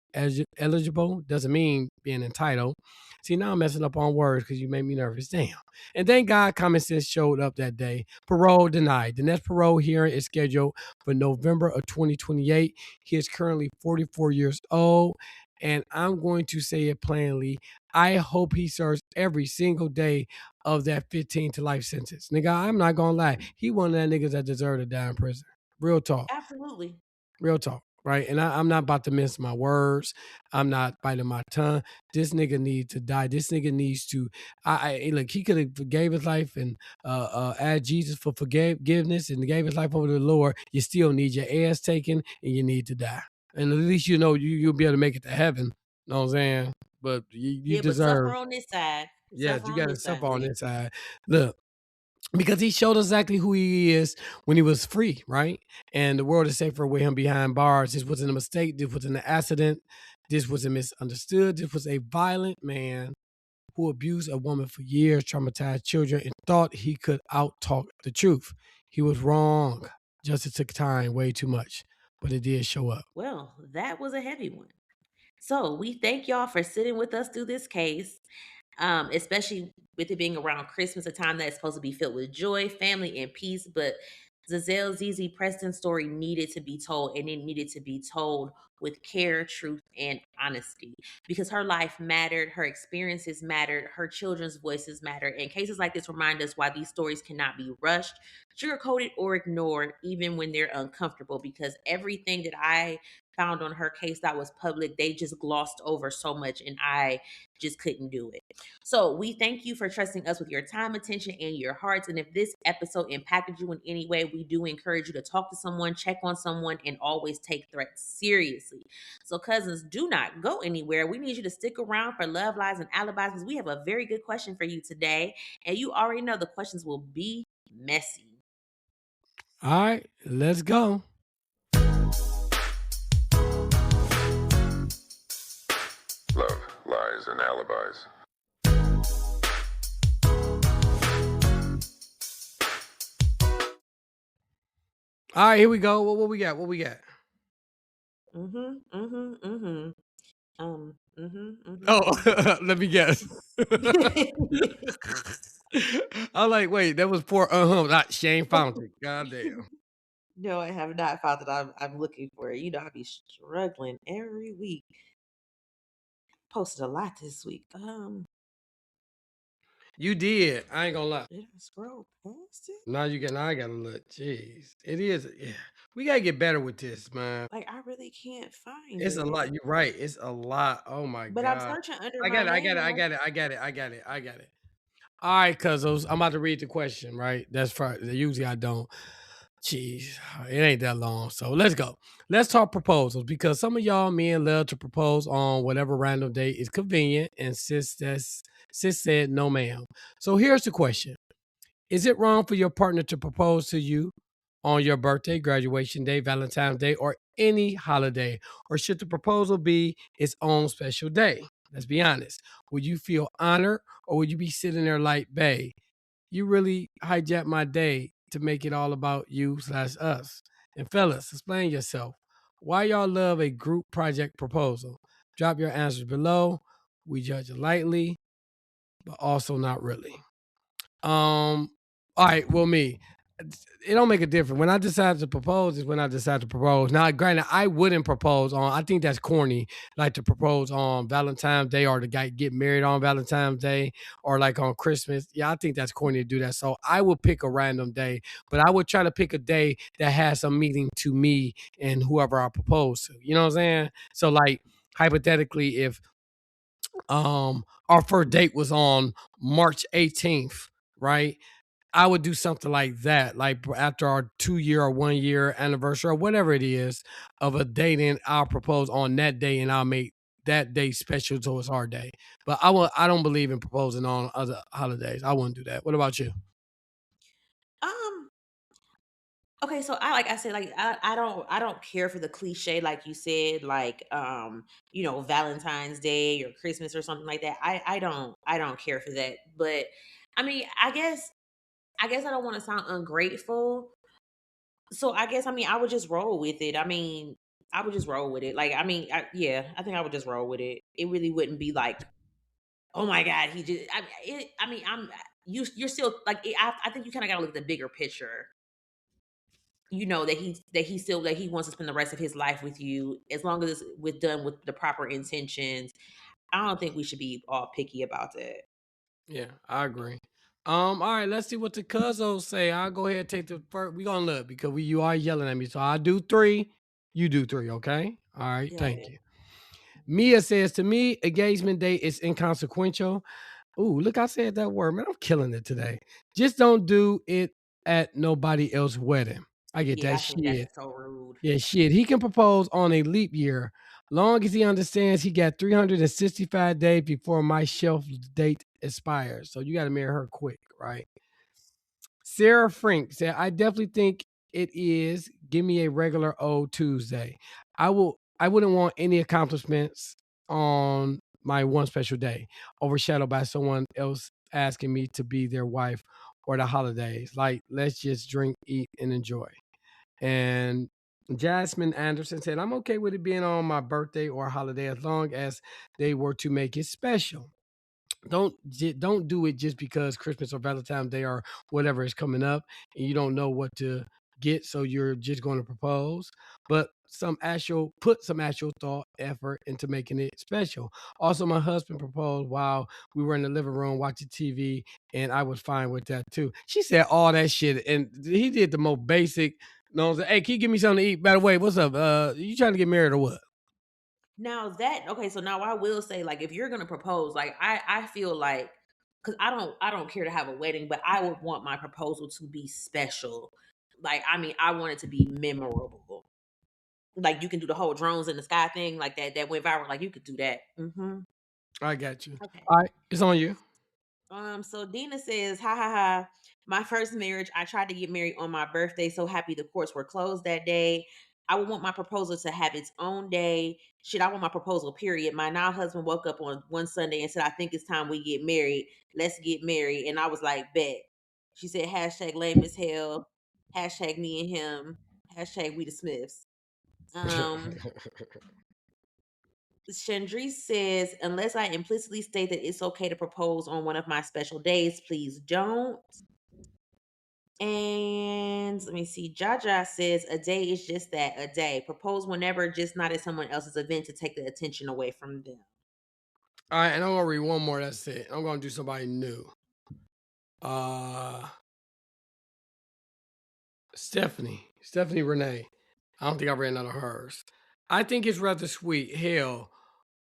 [SPEAKER 5] Eligible doesn't mean being entitled. See, now I'm messing up on words because you made me nervous. Damn. And thank God common sense showed up that day. Parole denied. The next parole hearing is scheduled for November of 2028. He is currently 44 years old. And I'm going to say it plainly. I hope he serves every single day of that 15 to life sentence. Nigga, I'm not going to lie. He one of that niggas that deserve to die in prison. Real talk.
[SPEAKER 4] Absolutely.
[SPEAKER 5] Real talk. Right. And I'm not about to mince my words. I'm not biting my tongue. This nigga needs to die. This nigga needs to. Look, he could have gave his life and asked Jesus for forgiveness and gave his life over to the Lord. You still need your ass taken and you need to die. And at least you know you'll be able to make it to heaven. Know what I'm saying? But you deserve.
[SPEAKER 4] But suffer on this side.
[SPEAKER 5] Yeah, you got to suffer on this side. Look. Because he showed exactly who he is when he was free, right? And the world is safer with him behind bars. This wasn't a mistake. This wasn't an accident. This wasn't misunderstood. This was a violent man who abused a woman for years, traumatized children, and thought he could out-talk the truth. He was wrong. Justice took time, way too much, but it did show up.
[SPEAKER 4] Well, that was a heavy one. So we thank y'all for sitting with us through this case. Especially with it being around Christmas, a time that's supposed to be filled with joy, family, and peace. But Za'Zell Preston story needed to be told, and it needed to be told with care, truth, and honesty, because her life mattered, her experiences mattered, her children's voices mattered. And cases like this remind us why these stories cannot be rushed, sugarcoated, or ignored, even when they're uncomfortable, because everything that I found on her case that was public, they just glossed over so much, and I just couldn't do it. So we thank you for trusting us with your time, attention, and your hearts. And if this episode impacted you in any way, we do encourage you to talk to someone, check on someone, and always take threats seriously. So cousins, do not go anywhere. We need you to stick around for Love, Lies, and Alibis, because we have a very good question for you today. And you already know the questions will be messy.
[SPEAKER 5] All right, let's go.
[SPEAKER 9] Love, Lies, and Alibis.
[SPEAKER 5] All right, here we go. What we got? Oh, let me guess. I'm like, wait, that was poor not Shane Fountain. Goddamn.
[SPEAKER 4] No, I have not found that. I'm looking for it. You know, I be struggling every week. Posted a lot this week.
[SPEAKER 5] You did. I ain't gonna lie.
[SPEAKER 4] Did I scroll past it?
[SPEAKER 5] Now I gotta look. Jeez. It is. Yeah. We gotta get better with this, man.
[SPEAKER 4] Like, I really can't find
[SPEAKER 5] It's
[SPEAKER 4] it.
[SPEAKER 5] a lot. You're right. It's a lot. Oh my God.
[SPEAKER 4] But I'm searching under
[SPEAKER 5] I got it. All right, cuzos. I'm about to read the question, right? That's Friday. Usually I don't. Jeez, it ain't that long. So let's go. Let's talk proposals, because some of y'all men love to propose on whatever random day is convenient, and sis said no, ma'am. So here's the question. Is it wrong for your partner to propose to you on your birthday, graduation day, Valentine's Day, or any holiday? Or should the proposal be its own special day? Let's be honest. Would you feel honored, or would you be sitting there like, babe, you really hijacked my day? to make it all about you/us. And fellas, explain yourself. Why y'all love a group project proposal? Drop your answers below. We judge it lightly, but also not really. All right, well, me. It don't make a difference. When I decide to propose is when I decide to propose. Now, granted, I wouldn't propose on, I think that's corny, like to propose on Valentine's Day or to get married on Valentine's Day or like on Christmas. Yeah, I think that's corny to do that. So I would pick a random day, but I would try to pick a day that has some meaning to me and whoever I propose to. You know what I'm saying? So like hypothetically, if our first date was on March 18th, right? I would do something like that, like after our 2-year or 1-year anniversary or whatever it is of a dating, I'll propose on that day and I'll make that day special so it's our day. But I don't believe in proposing on other holidays. I wouldn't do that. What about you?
[SPEAKER 4] Um. Okay, so I said, like I don't care for the cliche, like you said, like Valentine's Day or Christmas or something like that. I don't care for that. But I mean, I guess I don't want to sound ungrateful. So I would just roll with it. I mean, I would just roll with it. Like yeah, I think I would just roll with it. It really wouldn't be like, oh my god, he just. I'm you're still like I think you kind of got to look at the bigger picture. That he wants to spend the rest of his life with you, as long as it's done with the proper intentions. I don't think we should be all picky about that.
[SPEAKER 5] Yeah, I agree. All right, let's see what the cousins say. I'll go ahead and take the first. We gonna look because you are yelling at me. So I do 3, you do 3, okay? All right,
[SPEAKER 4] Yeah.
[SPEAKER 5] thank you. Mia says, to me, engagement day is inconsequential. Ooh, look, I said that word, man. I'm killing it today. Just don't do it at nobody else's wedding. I get
[SPEAKER 4] Yeah,
[SPEAKER 5] that
[SPEAKER 4] I think that's
[SPEAKER 5] shit.
[SPEAKER 4] so rude.
[SPEAKER 5] Yeah, shit. He can propose on a leap year, long as he understands he got 365 days before my shelf date expires. So you got to marry her quick, right? Sarah Frink said, I definitely think it is. Give me a regular old Tuesday. I wouldn't want any accomplishments on my one special day overshadowed by someone else asking me to be their wife or the holidays. Like, let's just drink, eat, and enjoy. And Jasmine Anderson said, I'm okay with it being on my birthday or holiday as long as they were to make it special. Don't do it just because Christmas or Valentine's Day or whatever is coming up and you don't know what to get, so you're just going to propose. But put some actual thought, effort into making it special. Also, my husband proposed while we were in the living room watching TV, and I was fine with that too. She said all that shit, and he did the most basic. No, hey, can you give me something to eat? By the way, what's up? You trying to get married or what?
[SPEAKER 4] Now that okay, so now I will say, like, if you're gonna propose, like I feel like, because I don't care to have a wedding, but I would want my proposal to be special. Like, I want it to be memorable. Like, you can do the whole drones in the sky thing, like that went viral. Like, you could do that.
[SPEAKER 5] I got you.
[SPEAKER 4] Okay.
[SPEAKER 5] All right, it's on you.
[SPEAKER 4] So Dina says, ha ha ha. My first marriage, I tried to get married on my birthday. So happy the courts were closed that day. I would want my proposal to have its own day. Shit, I want my proposal, period. My now husband woke up on one Sunday and said, I think it's time we get married. Let's get married. And I was like, bet. She said, hashtag lame as hell. Hashtag me and him. Hashtag we the Smiths. Chandri says, unless I implicitly state that it's okay to propose on one of my special days, please don't. And let me see. Jaja says, a day is just that, a day. Propose whenever, just not at someone else's event to take the attention away from them.
[SPEAKER 5] All right, and I'm gonna read one more. That's it. I'm gonna do somebody new. Stephanie Renee. I don't think I read none of hers. I think it's rather sweet. Hell,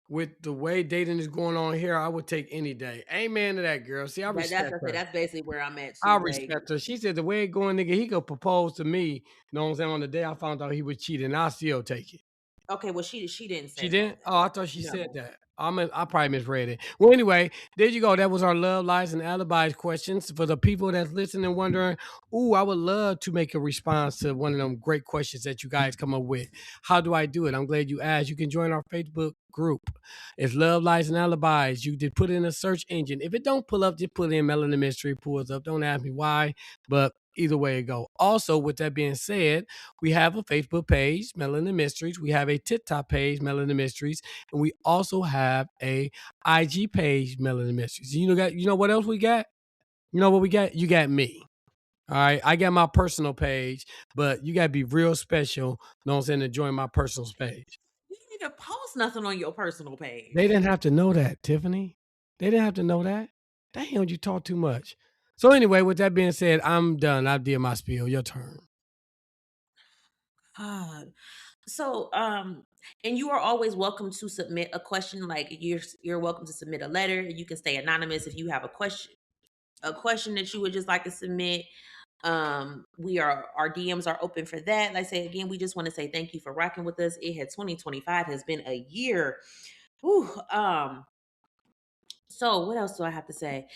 [SPEAKER 5] with the way dating is going on here, I would take any day. Amen to that, girl. See, I respect her.
[SPEAKER 4] That's basically where I'm at
[SPEAKER 5] I
[SPEAKER 4] too. Like,
[SPEAKER 5] respect her. She said the way it going, nigga, he could propose to me. You know what I'm saying? On the day I found out he was cheating, I still take it.
[SPEAKER 4] okay, well, she didn't say
[SPEAKER 5] She
[SPEAKER 4] all
[SPEAKER 5] didn't?
[SPEAKER 4] that.
[SPEAKER 5] Oh, I thought she
[SPEAKER 4] No.
[SPEAKER 5] said that. I probably misread it. Well, anyway, there you go. That was our love, lies, and alibis questions. For the people that's listening and wondering, ooh, I would love to make a response to one of them great questions that you guys come up with. How do I do it? I'm glad you asked. You can join our Facebook group. It's Love, Lies, and Alibis. You did put in a search engine. If it don't pull up, just put in Melanin Mystery, pulls up. Don't ask me why, but either way it go. Also, with that being said, we have a Facebook page, Melanin Mysteries. We have a TikTok page, Melanin Mysteries, and we also have a IG page, Melanin Mysteries. You know what else we got? You know what we got? You got me. All right. I got my personal page, but you gotta be real special, you know what I'm saying, to join my personal page.
[SPEAKER 4] You didn't even post nothing on your personal page.
[SPEAKER 5] They didn't have to know that, Tiffany. They didn't have to know that. Damn, you talk too much. So anyway, with that being said, I'm done. I did my spiel. Your turn.
[SPEAKER 4] So, and you are always welcome to submit a question. Like you're welcome to submit a letter. You can stay anonymous if you have a question that you would just like to submit. Our DMs are open for that. Like I say again, we just want to say thank you for rocking with us. 2025 has been a year. Whew, so what else do I have to say?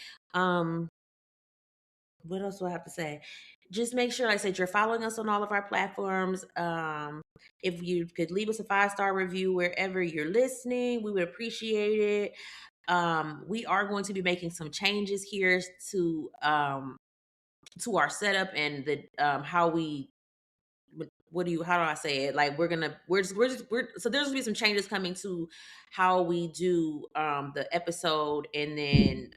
[SPEAKER 4] What else do I have to say? Just make sure, like I said, you're following us on all of our platforms. If you could leave us a 5-star review wherever you're listening, we would appreciate it. We are going to be making some changes here to our setup and the how we how do I say it? Like so there's gonna be some changes coming to how we do the episode, and then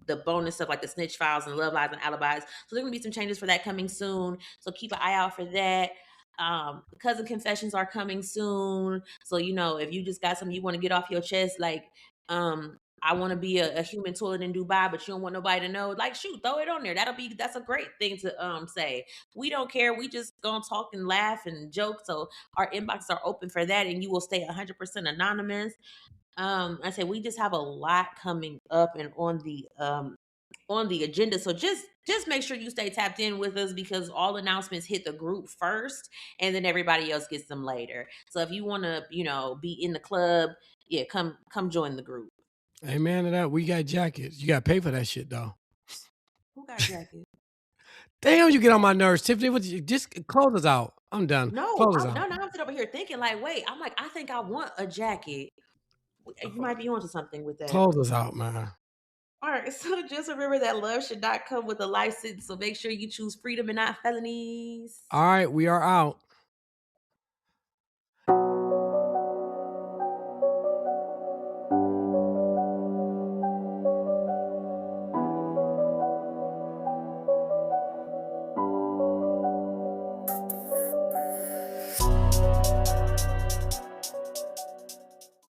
[SPEAKER 4] the bonus stuff like the snitch files and love lies and alibis. So there's gonna be some changes for that coming soon. So keep an eye out for that. Cousin confessions are coming soon. So if you just got something you want to get off your chest, like I want to be a human toilet in Dubai, but you don't want nobody to know. Like, shoot, throw it on there. That's a great thing to say. We don't care. We just gonna talk and laugh and joke. So our inboxes are open for that, and you will stay 100% anonymous. I say we just have a lot coming up and on the agenda. So just make sure you stay tapped in with us, because all announcements hit the group first, and then everybody else gets them later. So if you want to, be in the club, yeah, come join the group.
[SPEAKER 5] Amen to that. We got jackets. You got to pay for that shit, though.
[SPEAKER 4] Who got jackets?
[SPEAKER 5] Damn, you get on my nerves, Tiffany. Just close us out. I'm done.
[SPEAKER 4] No,
[SPEAKER 5] close us out.
[SPEAKER 4] no, I'm sitting over here thinking like, wait. I'm like, I think I want a jacket. You might be onto something with that.
[SPEAKER 5] Close us out, man.
[SPEAKER 4] All right, so just remember that love should not come with a license. So make sure you choose freedom and not felonies.
[SPEAKER 5] All right, we are out.